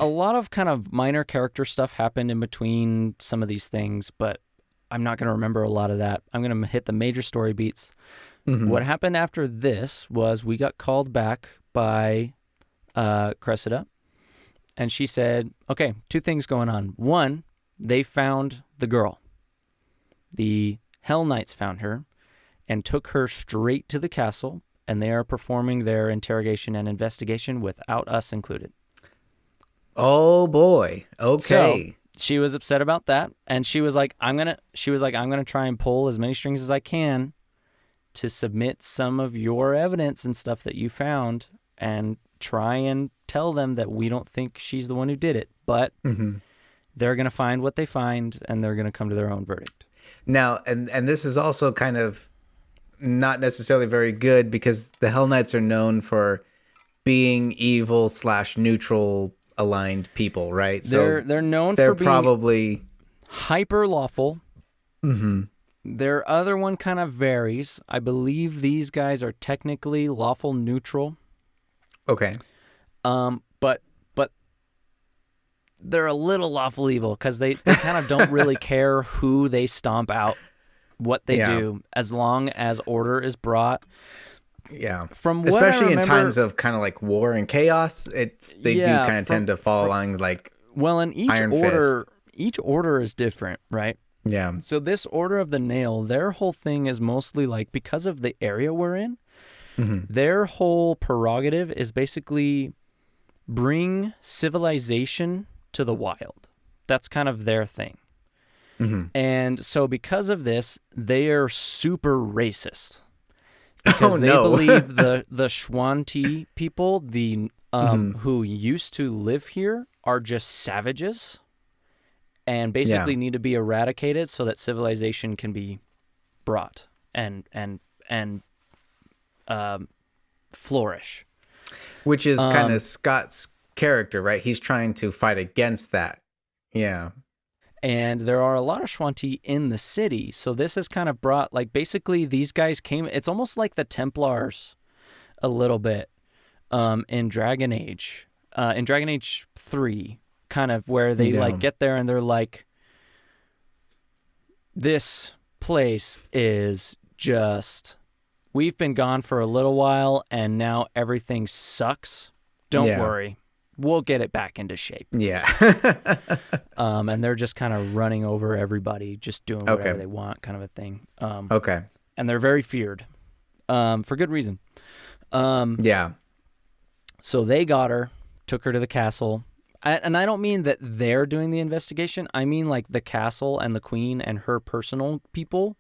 Speaker 2: lot of kind of minor character stuff happened in between some of these things, but I'm not going to remember a lot of that. I'm going to hit the major story beats. What happened after this was we got called back by Cressida, and she said, okay, two things going on. One, they found the girl. The Hell Knights found her and took her straight to the castle, and they are performing their interrogation and investigation without us included.
Speaker 1: Oh boy. Okay.
Speaker 2: So she was upset about that, and she was like, I'm gonna try and pull as many strings as I can to submit some of your evidence and stuff that you found and try and tell them that we don't think she's the one who did it, but they're going to find what they find and they're going to come to their own verdict.
Speaker 1: Now, and this is also kind of not necessarily very good because the Hell Knights are known for being evil / neutral aligned people, right?
Speaker 2: So they're known for being
Speaker 1: probably
Speaker 2: hyper lawful. Their other one kind of varies. I believe these guys are technically lawful neutral.
Speaker 1: Okay.
Speaker 2: But they're a little lawful evil because they kind of don't really care who they stomp out, what they do, as long as order is brought.
Speaker 1: Yeah.
Speaker 2: From what
Speaker 1: especially
Speaker 2: I remember,
Speaker 1: in times of kind of like war and chaos, they do kind of tend to fall along like
Speaker 2: and each order is different, right?
Speaker 1: Yeah.
Speaker 2: So this Order of the Nail, their whole thing is mostly like, because of the area we're in, their whole prerogative is basically bring civilization to the wild. That's kind of their thing. And so because of this, they are super racist. Because they believe the Shwanti people, who used to live here, are just savages and basically need to be eradicated so that civilization can be brought and flourish.
Speaker 1: Which is kind of Scott's character, right? He's trying to fight against that. Yeah.
Speaker 2: And there are a lot of Shwanti in the city, so this has kind of brought, like, basically these guys came, it's almost like the Templars a little bit in Dragon Age. In Dragon Age 3, kind of where they like get there and they're like, this place is just, we've been gone for a little while and now everything sucks. Don't worry. We'll get it back into shape.
Speaker 1: Yeah.
Speaker 2: And they're just kind of running over everybody, just doing whatever they want, kind of a thing. And they're very feared for good reason.
Speaker 1: Yeah.
Speaker 2: So they got her, took her to the castle. And I don't mean that they're doing the investigation. I mean like the castle and the queen and her personal people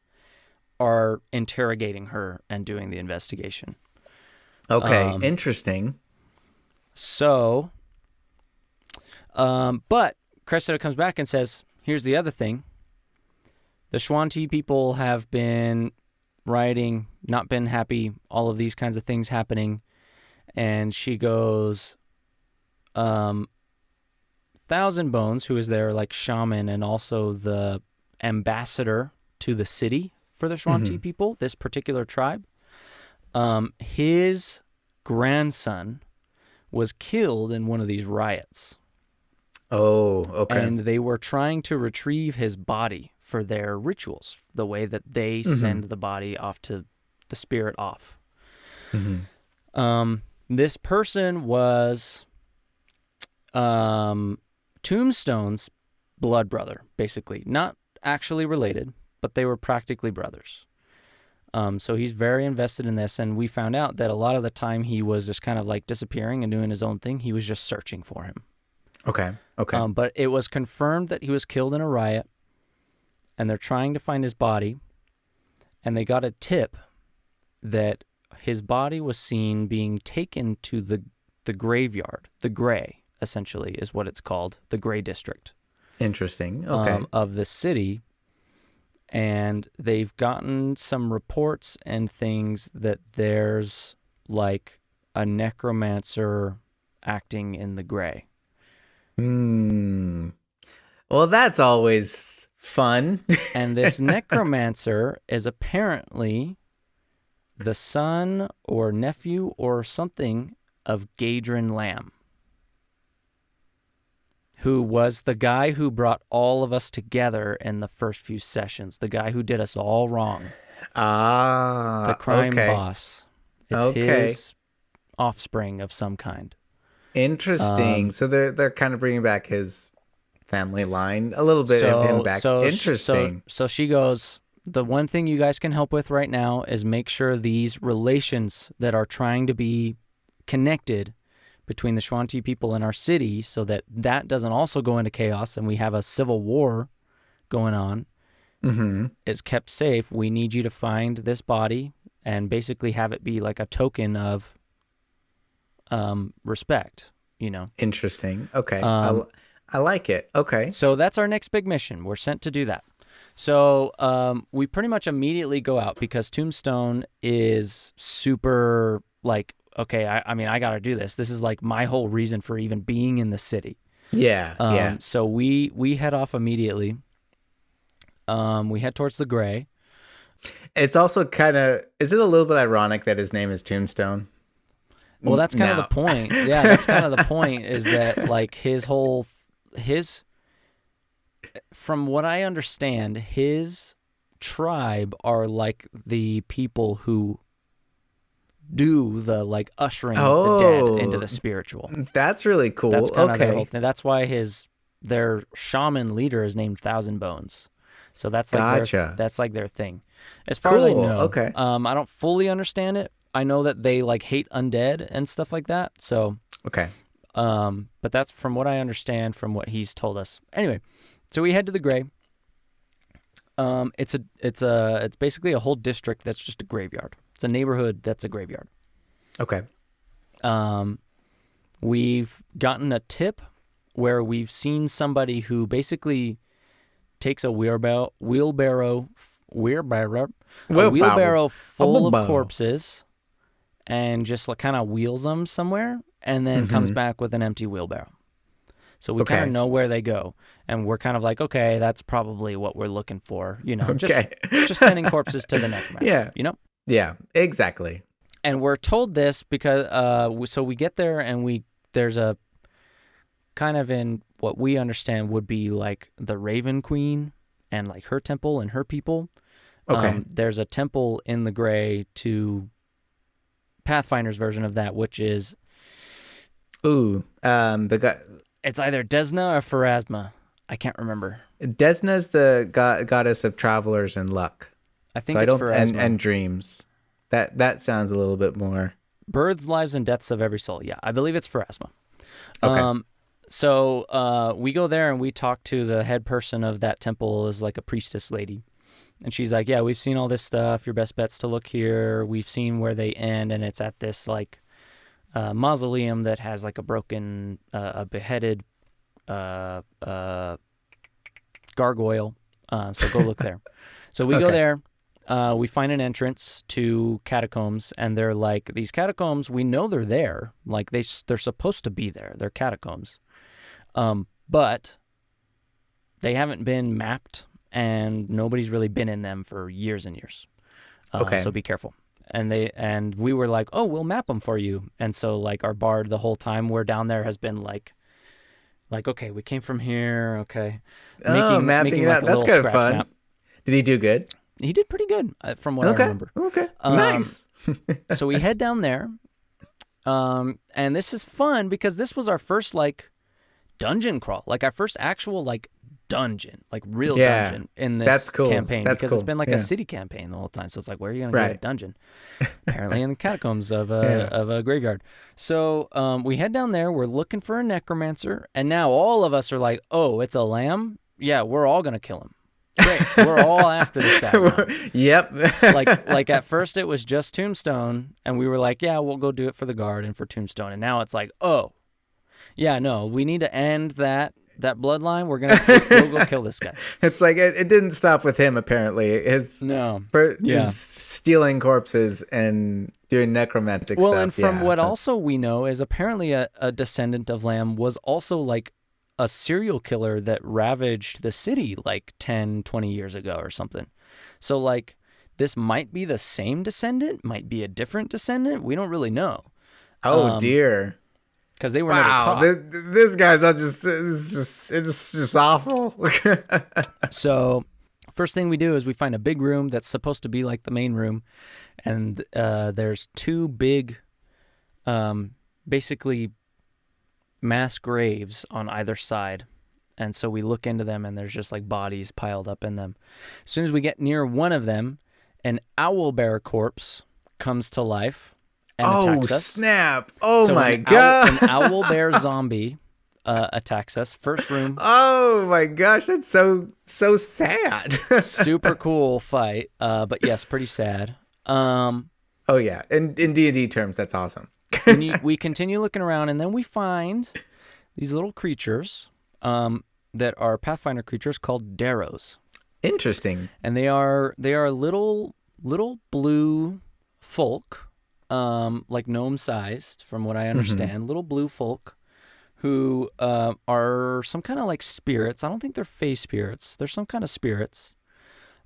Speaker 2: are interrogating her and doing the investigation.
Speaker 1: Okay, interesting.
Speaker 2: So, but Cressida comes back and says, here's the other thing. The Shwanti people have been rioting, not been happy, all of these kinds of things happening. And she goes, Thousand Bones, who is their like shaman and also the ambassador to the city for the Shuanti people, this particular tribe. His grandson was killed in one of these riots.
Speaker 1: Oh, okay.
Speaker 2: And they were trying to retrieve his body for their rituals, the way that they send the body off to the spirit off. This person was Tombstone's blood brother, basically. Not actually related, but they were practically brothers. So he's very invested in this, and we found out that a lot of the time he was just kind of like disappearing and doing his own thing. He was just searching for him.
Speaker 1: Okay.
Speaker 2: But it was confirmed that he was killed in a riot, and they're trying to find his body, and they got a tip that his body was seen being taken to the graveyard. The Gray, essentially, is what it's called, the Gray District.
Speaker 1: Interesting. Okay.
Speaker 2: Of the city. And they've gotten some reports and things that there's like a necromancer acting in the Gray.
Speaker 1: Well, that's always fun.
Speaker 2: And this necromancer is apparently the son or nephew or something of Gadrin Lamb, who was the guy who brought all of us together in the first few sessions, the guy who did us all wrong. The crime boss. It's his offspring of some kind.
Speaker 1: Interesting. So they're kind of bringing back his family line, a little bit of him back. Interesting.
Speaker 2: So she goes, the one thing you guys can help with right now is make sure these relations that are trying to be connected between the Shuanti people in our city, so that doesn't also go into chaos and we have a civil war going on, is kept safe. We need you to find this body and basically have it be like a token of respect, you know.
Speaker 1: Interesting. Okay. I like it. Okay.
Speaker 2: So that's our next big mission. We're sent to do that. So we pretty much immediately go out because Tombstone is super like, okay, I mean, I got to do this. This is like my whole reason for even being in the city.
Speaker 1: Yeah.
Speaker 2: So we head off immediately. We head towards the Gray.
Speaker 1: It's also kind of, is it a little bit ironic that his name is Tombstone?
Speaker 2: Well, that's kind of the point. Yeah, that's kind of the point, is that like from what I understand, his tribe are like the people who do the like ushering of the dead into the spiritual.
Speaker 1: That's really cool.
Speaker 2: That's kind of their whole thing. That's why their shaman leader is named Thousand Bones. So that's like that's like their thing. As far as I know.
Speaker 1: Okay.
Speaker 2: I don't fully understand it. I know that they like hate undead and stuff like that. So
Speaker 1: okay.
Speaker 2: But that's from what I understand from what he's told us. Anyway, so we head to the Gray. It's basically a whole district that's just a graveyard. It's a neighborhood that's a graveyard.
Speaker 1: Okay.
Speaker 2: We've gotten a tip where we've seen somebody who basically takes a wheelbarrow full of corpses and just like kind of wheels them somewhere and then comes back with an empty wheelbarrow. So we kind of know where they go, and we're kind of like, okay, that's probably what we're looking for, you know, just sending corpses to the necromancer, you know?
Speaker 1: Yeah, exactly.
Speaker 2: And we're told this because, so we get there and there's a kind of in what we understand would be like the Raven Queen and like her temple and her people.
Speaker 1: Okay.
Speaker 2: There's a temple in the Gray to Pathfinder's version of that, which is
Speaker 1: the guy.
Speaker 2: It's either Desna or Pharasma. I can't remember.
Speaker 1: Desna's the goddess of travelers and luck.
Speaker 2: I think it's Pharasma.
Speaker 1: And dreams. That sounds a little bit more.
Speaker 2: Births, lives, and deaths of every soul. Yeah, I believe it's Pharasma.
Speaker 1: Okay.
Speaker 2: So we go there and we talk to the head person of that temple, is like a priestess lady. And she's like, yeah, we've seen all this stuff. Your best bet's to look here. We've seen where they end, and it's at this like mausoleum that has like a broken, a beheaded gargoyle. So go look there. So we go there. We find an entrance to catacombs, and they're like, these catacombs, we know they're there. Like they're supposed to be there. They're catacombs. But they haven't been mapped and nobody's really been in them for years and years.
Speaker 1: Okay.
Speaker 2: So be careful. And we were like, oh, we'll map them for you. And so like our bard the whole time we're down there has been like, okay, we came from here. Okay.
Speaker 1: Mapping it out. That's kind of fun. Map. Did he do good?
Speaker 2: He did pretty good from what I remember.
Speaker 1: Okay. Nice.
Speaker 2: So we head down there. And this is fun because this was our first like dungeon crawl, like our first actual like dungeon, like real dungeon in this campaign. Because it's been like a city campaign the whole time. So it's like, where are you going to get a dungeon? Apparently in the catacombs of a graveyard. So we head down there. We're looking for a necromancer. And now all of us are like, oh, it's a lamb? Yeah, we're all going to kill him. Great. We're all after this guy now.
Speaker 1: Yep.
Speaker 2: like at first it was just Tombstone. And we were like, yeah, we'll go do it for the guard and for Tombstone. And now it's like, oh, yeah, no, we need to end that bloodline. We'll go kill this guy.
Speaker 1: It's like it didn't stop with him. Apparently, his stealing corpses and doing necromantic stuff.
Speaker 2: Well, and from what also we know is apparently a descendant of Lamb was also like a serial killer that ravaged the city like 10, 20 years ago or something. So like this might be the same descendant, might be a different descendant. We don't really know.
Speaker 1: Oh dear.
Speaker 2: Because they were never caught.
Speaker 1: This guy's it's just awful.
Speaker 2: So, first thing we do is we find a big room that's supposed to be like the main room, and there's two big, basically, mass graves on either side, and so we look into them, and there's just like bodies piled up in them. As soon as we get near one of them, an owlbear corpse comes to life.
Speaker 1: Oh, snap. Oh, so my God.
Speaker 2: An owlbear zombie attacks us. First room.
Speaker 1: Oh, my gosh. That's so sad.
Speaker 2: Super cool fight. But yes, pretty sad.
Speaker 1: Oh, yeah. In D&D terms, that's awesome.
Speaker 2: We continue looking around, and then we find these little creatures that are Pathfinder creatures called Darrows.
Speaker 1: Interesting.
Speaker 2: And they are little blue folk. Like gnome-sized, from what I understand, little blue folk who are some kind of like spirits. I don't think they're fey spirits. They're some kind of spirits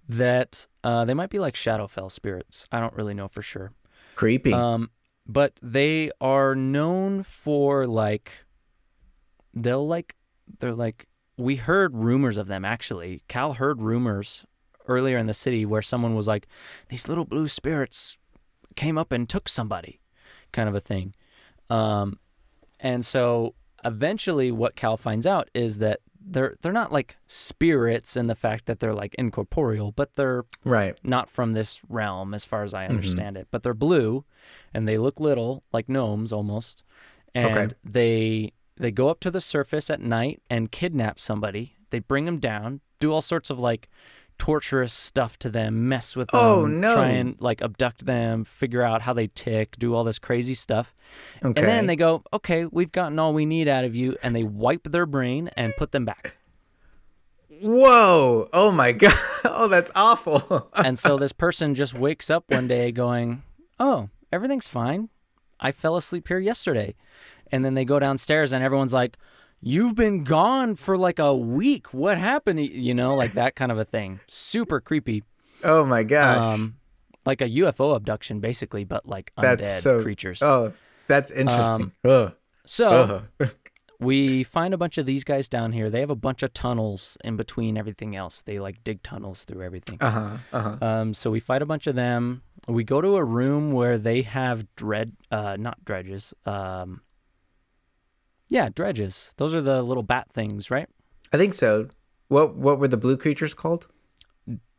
Speaker 2: that they might be like Shadowfell spirits. I don't really know for sure.
Speaker 1: Creepy.
Speaker 2: But they are known for like they're like we heard rumors of them actually. Cal heard rumors earlier in the city where someone was like, these little blue spirits came up and took somebody, kind of a thing. And so eventually what Cal finds out is that they're not like spirits in the fact that they're like incorporeal, but they're not from this realm as far as I understand it. But they're blue and they look little, like gnomes almost. And they go up to the surface at night and kidnap somebody. They bring them down, do all sorts of like torturous stuff to them, mess with them, try and like abduct them, figure out how they tick, do all this crazy stuff. And then they go, okay, we've gotten all we need out of you, and they wipe their brain and put them back.
Speaker 1: Whoa. Oh my God. Oh, that's awful.
Speaker 2: And so this person just wakes up one day going, oh, everything's fine. I fell asleep here yesterday. And then they go downstairs and everyone's like, you've been gone for like a week. What happened? You know, like that kind of a thing. Super creepy.
Speaker 1: Oh my gosh.
Speaker 2: Like a UFO abduction, basically, but like undead creatures.
Speaker 1: Oh, that's interesting.
Speaker 2: We find a bunch of these guys down here. They have a bunch of tunnels in between everything else. They like dig tunnels through everything. So we fight a bunch of them. We go to a room where they have not dredges. Yeah, dredges. Those are the little bat things, right?
Speaker 1: I think so. What were the blue creatures called?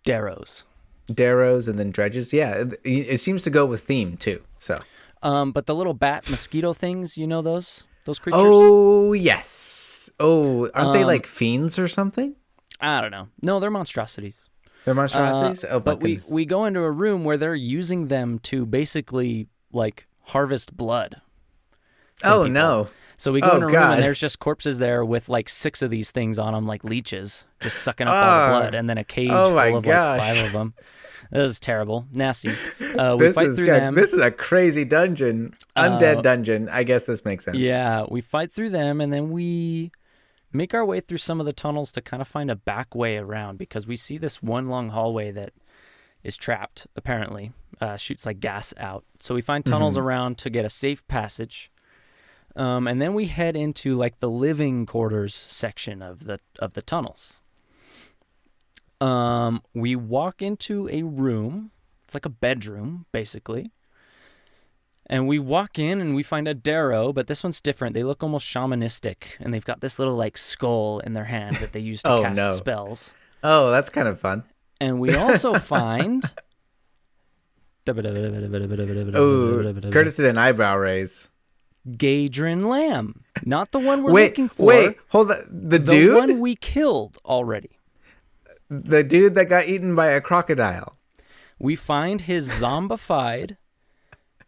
Speaker 2: Darrows.
Speaker 1: Darrows and then dredges. Yeah, it seems to go with theme too. So.
Speaker 2: But the little bat mosquito things, you know those creatures?
Speaker 1: Oh yes. Oh, aren't they like fiends or something?
Speaker 2: I don't know. No, they're monstrosities.
Speaker 1: They're monstrosities.
Speaker 2: But we go into a room where they're using them to basically like harvest blood.
Speaker 1: Oh no.
Speaker 2: So we go in a room and there's just corpses there with like 6 of these things on them, like leeches, just sucking up all the blood, and then a cage full of like 5 of them. That was terrible, nasty. We fight through them.
Speaker 1: This is a crazy dungeon, undead dungeon. I guess this makes sense.
Speaker 2: Yeah, we fight through them, and then we make our way through some of the tunnels to kind of find a back way around, because we see this one long hallway that is trapped, apparently, shoots like gas out. So we find tunnels around to get a safe passage. And then we head into like the living quarters section of the tunnels. We walk into a room. It's like a bedroom, basically. And we walk in and we find a Darrow, but this one's different. They look almost shamanistic, and they've got this little like skull in their hand that they use to cast spells.
Speaker 1: Oh, that's kind of fun.
Speaker 2: And we also find...
Speaker 1: Kurtis did an eyebrow raise.
Speaker 2: Gadrin Lamb. Not the one we're looking for.
Speaker 1: Wait, hold on. The dude?
Speaker 2: The one we killed already.
Speaker 1: The dude that got eaten by a crocodile.
Speaker 2: We find his zombified,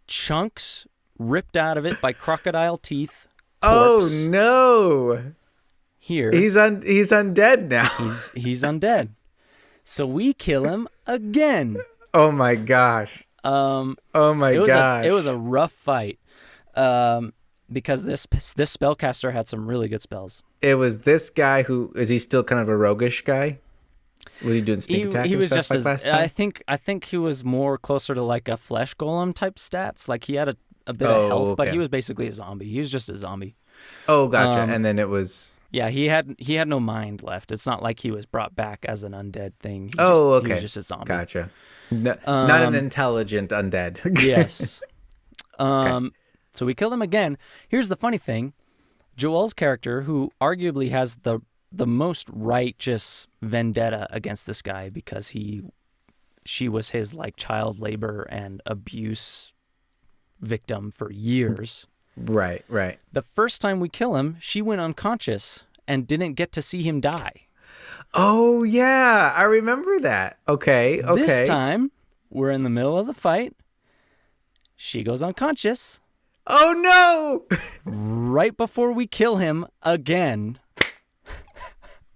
Speaker 2: chunks ripped out of it by crocodile teeth corpse.
Speaker 1: Oh, no.
Speaker 2: Here.
Speaker 1: He's undead now.
Speaker 2: He's undead. So we kill him again.
Speaker 1: Oh, my gosh. It
Speaker 2: was a rough fight. Because this spellcaster had some really good spells.
Speaker 1: It was this guy who is he still kind of a roguish guy? Was he doing sneak attack and stuff like last time?
Speaker 2: I think he was more closer to like a flesh golem type stats. Like he had a bit of health, but he was basically a zombie. He was just a zombie.
Speaker 1: Oh, gotcha. And then it was
Speaker 2: he had no mind left. It's not like he was brought back as an undead thing. He was just a zombie.
Speaker 1: Gotcha. Not an intelligent undead.
Speaker 2: Yes.
Speaker 1: Okay.
Speaker 2: So we kill him again. Here's the funny thing. Joel's character, who arguably has the most righteous vendetta against this guy because she was his like child labor and abuse victim for years.
Speaker 1: Right.
Speaker 2: The first time we kill him, she went unconscious and didn't get to see him die.
Speaker 1: Oh, yeah. I remember that. Okay.
Speaker 2: This time, we're in the middle of the fight. She goes unconscious.
Speaker 1: Oh, no!
Speaker 2: Right before we kill him again.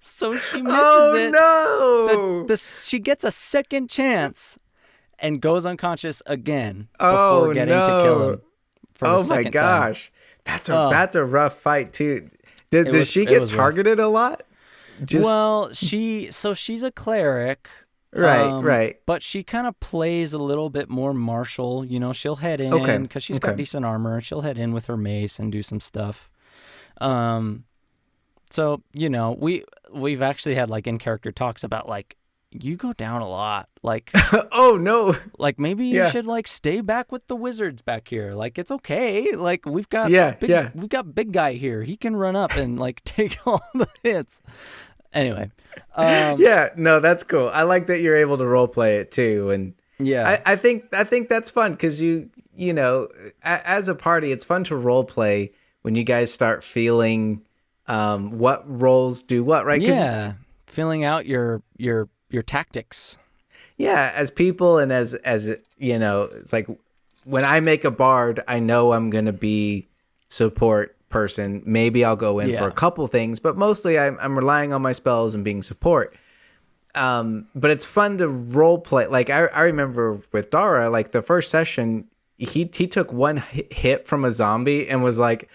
Speaker 2: So she misses it.
Speaker 1: Oh, no!
Speaker 2: She gets a second chance and goes unconscious again before getting to kill him.
Speaker 1: Oh, my gosh.
Speaker 2: Time.
Speaker 1: That's a rough fight, too. Does she get targeted a lot?
Speaker 2: Well, she's a cleric.
Speaker 1: Right.
Speaker 2: But she kind of plays a little bit more martial. You know, she'll head in because she's got decent armor. She'll head in with her mace and do some stuff. So, you know, we've actually had like in character talks about like you go down a lot. Like
Speaker 1: oh no.
Speaker 2: Like maybe you should like stay back with the wizards back here. Like it's okay. Like we've got we've got big guy here. He can run up and like take all the hits. Anyway,
Speaker 1: no, that's cool. I like that you're able to role play it too, and I think that's fun because you know, as a party, it's fun to role play when you guys start feeling what roles do what, right?
Speaker 2: Yeah, filling out your tactics.
Speaker 1: Yeah, as people and as you know, it's like when I make a bard, I know I'm gonna be support person. Maybe I'll go in for a couple things, but mostly I'm relying on my spells and being support. But it's fun to role play. Like I remember with Dara, like the first session, he took one hit from a zombie and was like,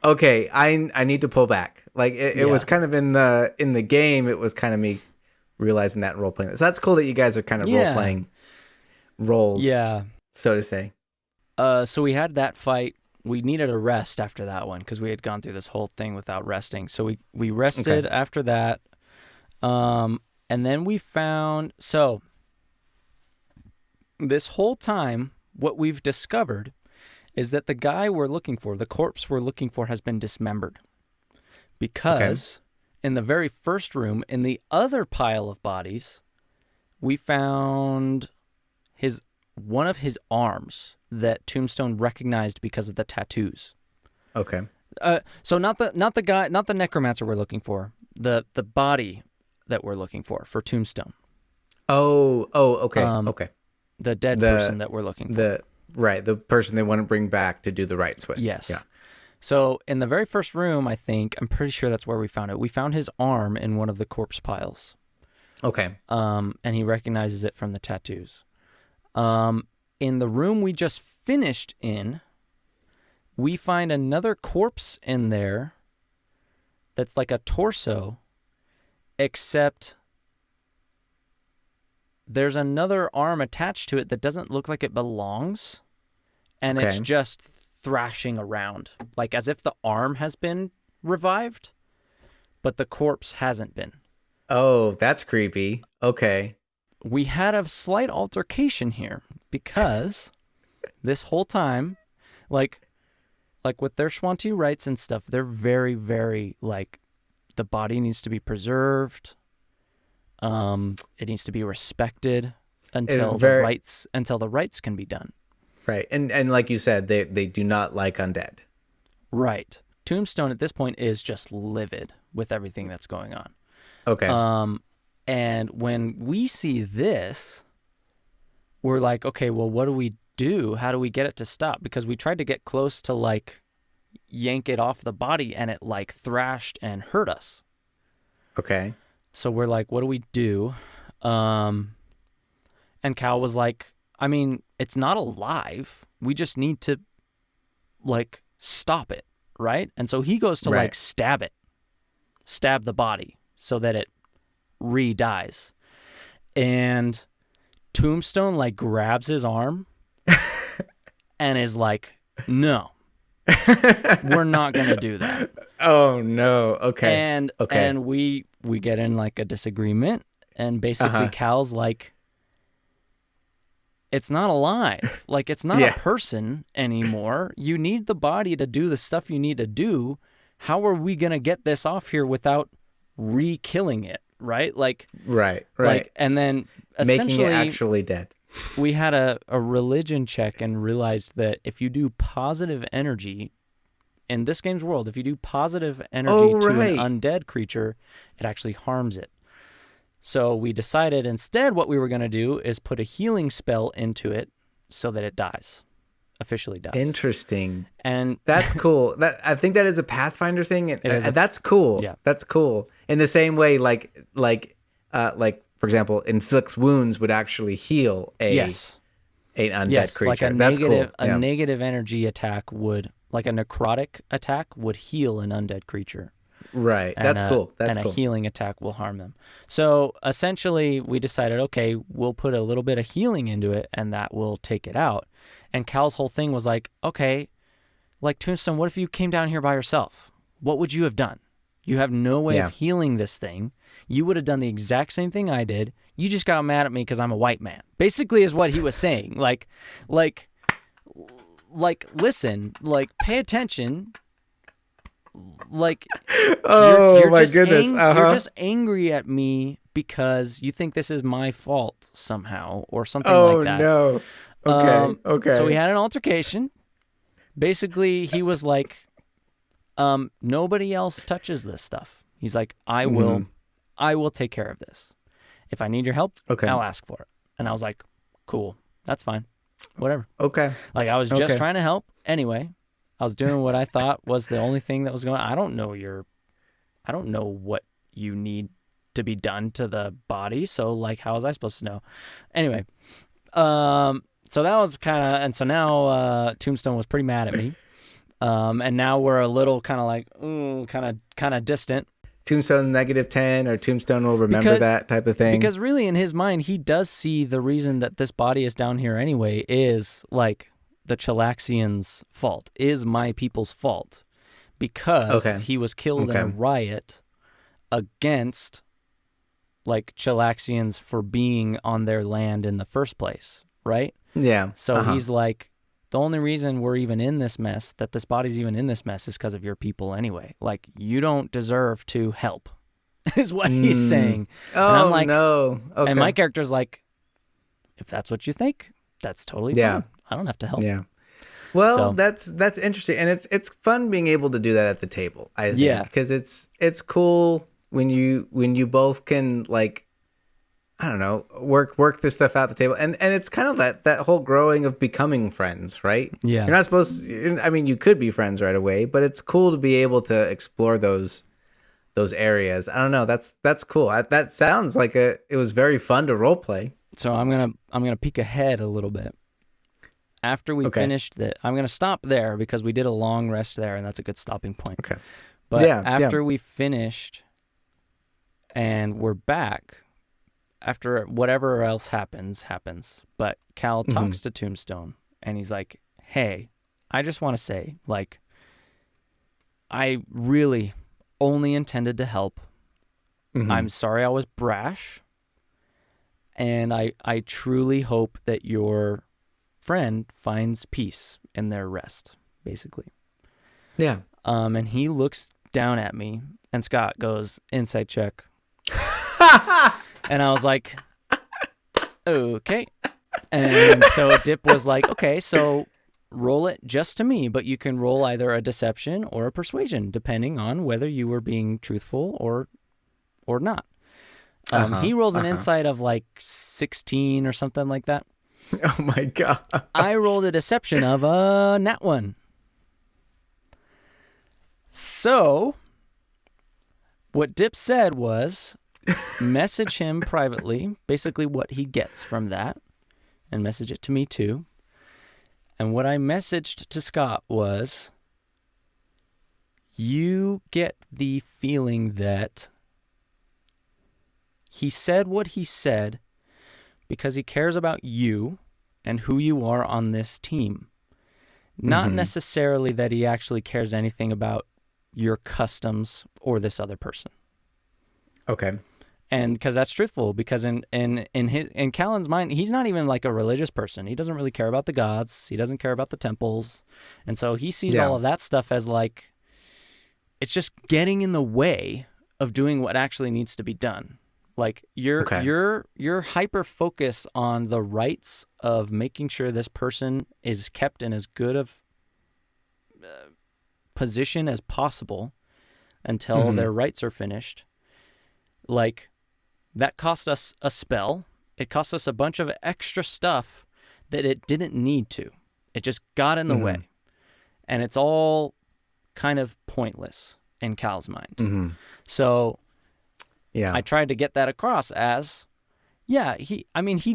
Speaker 1: okay, I need to pull back. Like it was kind of in the game. It was kind of me realizing that and role playing. So that's cool that you guys are kind of role playing roles. Yeah, so to say.
Speaker 2: So we had that fight. We needed a rest after that one because we had gone through this whole thing without resting. So we rested after that. And then we found... So this whole time, what we've discovered is that the guy we're looking for, the corpse we're looking for, has been dismembered. Because in the very first room, in the other pile of bodies, we found one of his arms that Tombstone recognized because of the tattoos.
Speaker 1: Okay.
Speaker 2: So not the guy, not the necromancer we're looking for. The body that we're looking for Tombstone.
Speaker 1: Oh, okay. Okay.
Speaker 2: The dead person that we're looking for.
Speaker 1: The person they want to bring back to do the rites with.
Speaker 2: Yes.
Speaker 1: Yeah.
Speaker 2: So in the very first room, I'm pretty sure that's where we found it. We found his arm in one of the corpse piles.
Speaker 1: Okay.
Speaker 2: And he recognizes it from the tattoos. In the room we just finished in, we find another corpse in there that's like a torso, except there's another arm attached to it that doesn't look like it belongs, and it's just thrashing around, like as if the arm has been revived, but the corpse hasn't been.
Speaker 1: Oh, that's creepy. Okay.
Speaker 2: We had a slight altercation here because this whole time, like with their Schwanti rites and stuff, they're very, very like the body needs to be preserved. It needs to be respected until the rites can be done.
Speaker 1: Right. And like you said, they do not like undead.
Speaker 2: Right. Tombstone at this point is just livid with everything that's going on.
Speaker 1: Okay.
Speaker 2: And when we see this, we're like, okay, well, what do we do? How do we get it to stop? Because we tried to get close to like yank it off the body, and it like thrashed and hurt us.
Speaker 1: Okay.
Speaker 2: So we're like, what do we do? And Cal was like, I mean, it's not alive. We just need to like stop it, right? And so he goes to like stab the body so that it re-dies. And Tombstone like grabs his arm and is like, no, we're not going to do that.
Speaker 1: Oh no. Okay.
Speaker 2: And we get in like a disagreement, and basically Cal's like, it's not alive. Like, it's not a person anymore. You need the body to do the stuff you need to do. How are we going to get this off here without re-killing it, right? Like,
Speaker 1: right.
Speaker 2: Like, and then
Speaker 1: making it actually dead.
Speaker 2: We had a religion check and realized that if you do positive energy in this game's world, if you do positive energy to an undead creature, it actually harms it. So we decided instead what we were going to do is put a healing spell into it so that it dies. Officially dies.
Speaker 1: Interesting.
Speaker 2: And
Speaker 1: that's cool. I think that is a Pathfinder thing, and that's cool.
Speaker 2: Yeah.
Speaker 1: That's cool. In the same way, like for example, inflicts wounds would actually heal an undead creature.
Speaker 2: Like
Speaker 1: that's cool.
Speaker 2: A negative energy attack would, like a necrotic attack, would heal an undead creature.
Speaker 1: Right. That's cool. That's cool.
Speaker 2: A healing attack will harm them. So essentially we decided, okay, we'll put a little bit of healing into it and that will take it out. And Cal's whole thing was like, okay, like Tombstone, what if you came down here by yourself? What would you have done? You have no way of healing this thing. You would have done the exact same thing I did. You just got mad at me because I'm a white man. Basically is what he was saying. Like, listen, like, pay attention. Like, you're
Speaker 1: my
Speaker 2: just
Speaker 1: goodness,
Speaker 2: you're just angry at me because you think this is my fault somehow or something like that.
Speaker 1: Oh no. Okay.
Speaker 2: So we had an altercation. Basically, he was like, nobody else touches this stuff. He's like, I will take care of this. If I need your help, I'll ask for it. And I was like, cool, that's fine, whatever.
Speaker 1: Okay.
Speaker 2: Like, I was just trying to help anyway. I was doing what I thought was the only thing that was going on. I don't know what you need to be done to the body. So like, how was I supposed to know? Anyway, so that was and so now Tombstone was pretty mad at me. And now we're a little kind of like, kind of distant.
Speaker 1: Tombstone -10 or Tombstone will remember that type of thing.
Speaker 2: Because really in his mind, he does see the reason that this body is down here anyway is like, the Chilaxians' fault, is my people's fault, because he was killed in a riot against like Chilaxians for being on their land in the first place, right?
Speaker 1: Yeah.
Speaker 2: So he's like, the only reason we're even in this mess, that this body's even in this mess, is because of your people anyway. Like, you don't deserve to help, is what he's saying.
Speaker 1: Oh,
Speaker 2: and I'm like,
Speaker 1: no. Okay.
Speaker 2: And my character's like, if that's what you think, that's totally fine. I don't have to help.
Speaker 1: Yeah. Well, that's interesting, and it's fun being able to do that at the table. I think because it's cool when you both can, like, I don't know, work this stuff out at the table, and it's kind of that whole growing of becoming friends, right?
Speaker 2: Yeah.
Speaker 1: You're not supposed. I mean, you could be friends right away, but it's cool to be able to explore those areas. I don't know. That's cool. That sounds like it was very fun to role play.
Speaker 2: So I'm gonna peek ahead a little bit. After we finished that, I'm going to stop there because we did a long rest there, and that's a good stopping point.
Speaker 1: Okay.
Speaker 2: But after we finished and we're back, after whatever else happens, but Cal talks to Tombstone and he's like, hey, I just want to say, like, I really only intended to help. I'm sorry I was brash. And I truly hope that your friend finds peace in their rest, basically.
Speaker 1: Yeah.
Speaker 2: And he looks down at me, and Scott goes, insight check. And I was like, okay. And so Dip was like, okay, so roll it just to me, but you can roll either a deception or a persuasion, depending on whether you were being truthful or not. He rolls an insight of like 16 or something like that.
Speaker 1: Oh my God.
Speaker 2: I rolled a deception of a nat 1. So what Dip said was message him privately, basically what he gets from that, and message it to me too. And what I messaged to Scott was, you get the feeling that he said what he said because he cares about you and who you are on this team. Not necessarily that he actually cares anything about your customs or this other person.
Speaker 1: Okay.
Speaker 2: And because that's truthful, because in Callan's mind, he's not even like a religious person. He doesn't really care about the gods. He doesn't care about the temples. And so he sees all of that stuff as like, it's just getting in the way of doing what actually needs to be done. Like you're hyper focused on the rights of making sure this person is kept in as good of position as possible until their rights are finished. Like that cost us a spell. It cost us a bunch of extra stuff that it didn't need to. It just got in the way, and it's all kind of pointless in Cal's mind. So. Yeah, I tried to get that across as, he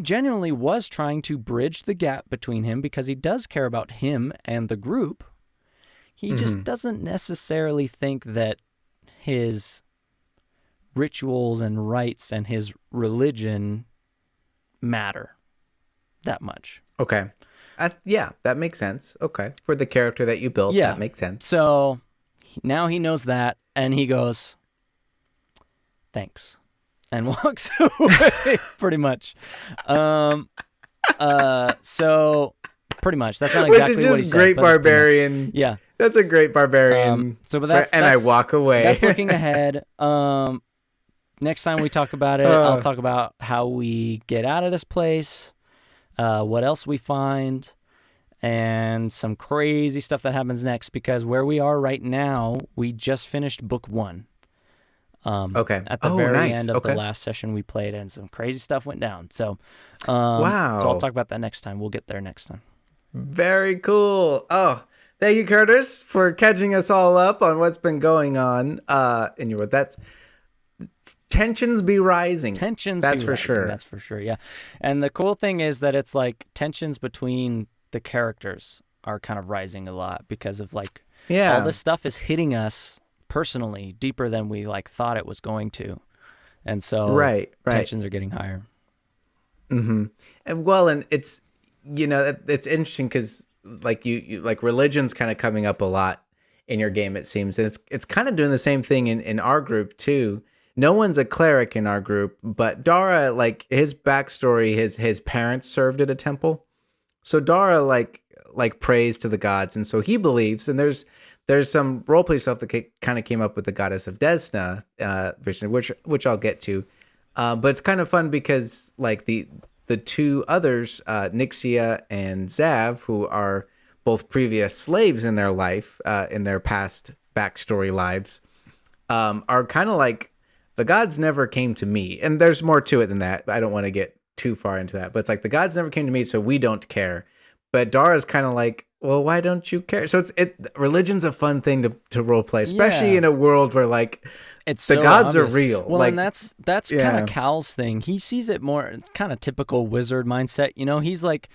Speaker 2: genuinely was trying to bridge the gap between him because he does care about him and the group. He just doesn't necessarily think that his rituals and rites and his religion matter that much.
Speaker 1: Okay. That makes sense. Okay. For the character that you built, that makes sense.
Speaker 2: So now he knows that, and he goes, thanks, and walks away. Pretty much. So pretty much that's not exactly
Speaker 1: which is just
Speaker 2: what he said,
Speaker 1: great barbarian.
Speaker 2: Yeah,
Speaker 1: that's a great barbarian. I walk away.
Speaker 2: That's looking ahead. Next time we talk about it, I'll talk about how we get out of this place, what else we find, and some crazy stuff that happens next. Because where we are right now, we just finished book 1. At the very end of the last session we played, and some crazy stuff went down. So, wow. So I'll talk about that next time. We'll get there next time.
Speaker 1: Very cool. Oh, thank you, Kurtis, for catching us all up on what's been going on. In your that's tensions be rising. That's for sure.
Speaker 2: That's for sure. Yeah. And the cool thing is that it's like tensions between the characters are kind of rising a lot because of like all this stuff is hitting us personally deeper than we like thought it was going to, and so tensions are getting higher.
Speaker 1: And it's it's interesting because like you like religion's kind of coming up a lot in your game, it seems, and it's kind of doing the same thing in our group too. No one's a cleric in our group, but Dara, like his backstory, his parents served at a temple, so Dara like prays to the gods, and so he believes, and there's some roleplay stuff that kind of came up with the goddess of Desna, which I'll get to. But it's kind of fun because like the two others, Nixia and Zav, who are both previous slaves in their life, in their past backstory lives, are kind of like, the gods never came to me. And there's more to it than that. I don't want to get too far into that. But it's like, the gods never came to me, so we don't care. But Dara's kind of like, well, why don't you care? So religion's a fun thing to role play, especially in a world where like the gods are real.
Speaker 2: Well, and that's kind of Cal's thing. He sees it more kind of typical wizard mindset. He's like,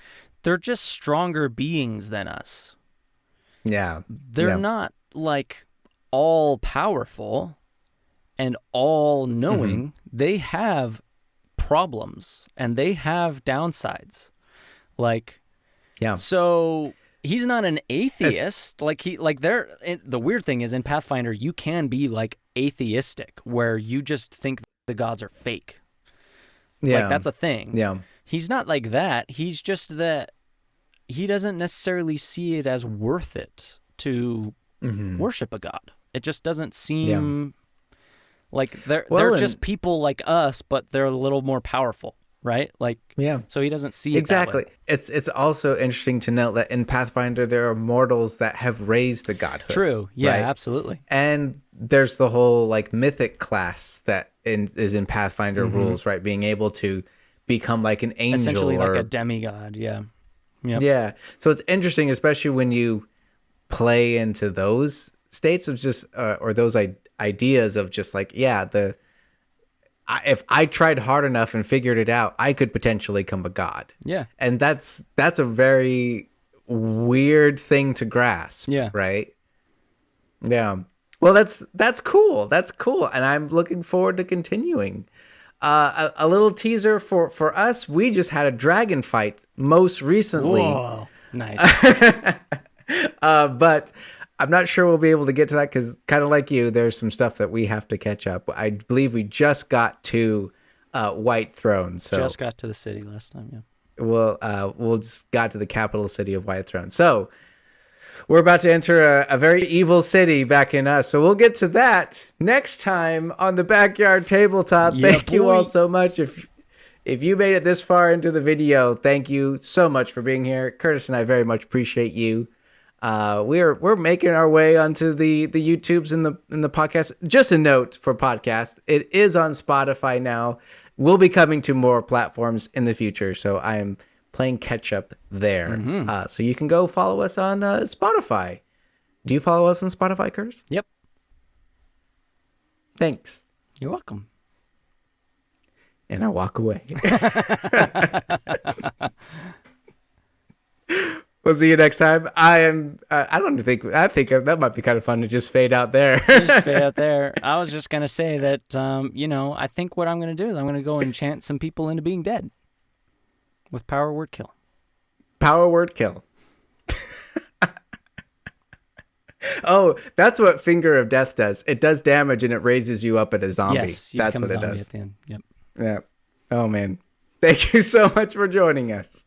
Speaker 2: they're just stronger beings than us.
Speaker 1: Yeah.
Speaker 2: They're not like all powerful and all knowing, they have problems and they have downsides. Like,
Speaker 1: yeah.
Speaker 2: So he's not an atheist. The weird thing is in Pathfinder, you can be like atheistic, where you just think the gods are fake.
Speaker 1: Yeah.
Speaker 2: Like, that's a thing.
Speaker 1: Yeah.
Speaker 2: He's not like that. He's just that he doesn't necessarily see it as worth it to worship a god. It just doesn't seem like they're just people like us, but they're a little more powerful, right? Like, so he doesn't see it
Speaker 1: exactly.
Speaker 2: that way.
Speaker 1: It's also interesting to note that in Pathfinder there are mortals that have raised to godhood.
Speaker 2: True. Yeah,
Speaker 1: right?
Speaker 2: Absolutely.
Speaker 1: And there's the whole like mythic class that is in Pathfinder rules, right? Being able to become like an angel,
Speaker 2: essentially like a demigod. Yeah. Yep.
Speaker 1: Yeah. So it's interesting, especially when you play into those states of just or those ideas of just like, if I tried hard enough and figured it out, I could potentially become a god. Yeah. And that's a very weird thing to grasp. Yeah. Right. Yeah. Well, that's cool. That's cool. And I'm looking forward to continuing. A little teaser for us. We just had a dragon fight most recently.
Speaker 2: Whoa. Nice.
Speaker 1: But I'm not sure we'll be able to get to that because, kind of like you, there's some stuff that we have to catch up. I believe we just got to White Throne. So
Speaker 2: just got to the city last time. Yeah.
Speaker 1: We'll just got to the capital city of White Throne. So we're about to enter a very evil city back in us. So we'll get to that next time on the Backyard Tabletop.
Speaker 2: Yeah,
Speaker 1: thank you all so much. If you made it this far into the video, thank you so much for being here. Kurtis and I very much appreciate you. We're making our way onto the YouTubes and the podcast. Just a note for podcast, it is on Spotify now. We'll be coming to more platforms in the future. So I am playing catch up there. So you can go follow us on Spotify. Do you follow us on Spotify, Kurtis?
Speaker 2: Yep.
Speaker 1: Thanks.
Speaker 2: You're welcome.
Speaker 1: And I walk away. We'll see you next time. I think that might be kind of fun to just fade out there.
Speaker 2: Just fade out there. I was just going to say that, I think what I'm going to do is I'm going to go enchant some people into being dead. With power word kill.
Speaker 1: Power word kill. Oh, that's what Finger of Death does. It does damage and it raises you up at a zombie.
Speaker 2: Yes,
Speaker 1: that's what it does.
Speaker 2: At the end. Yep.
Speaker 1: Yeah. Oh man. Thank you so much for joining us.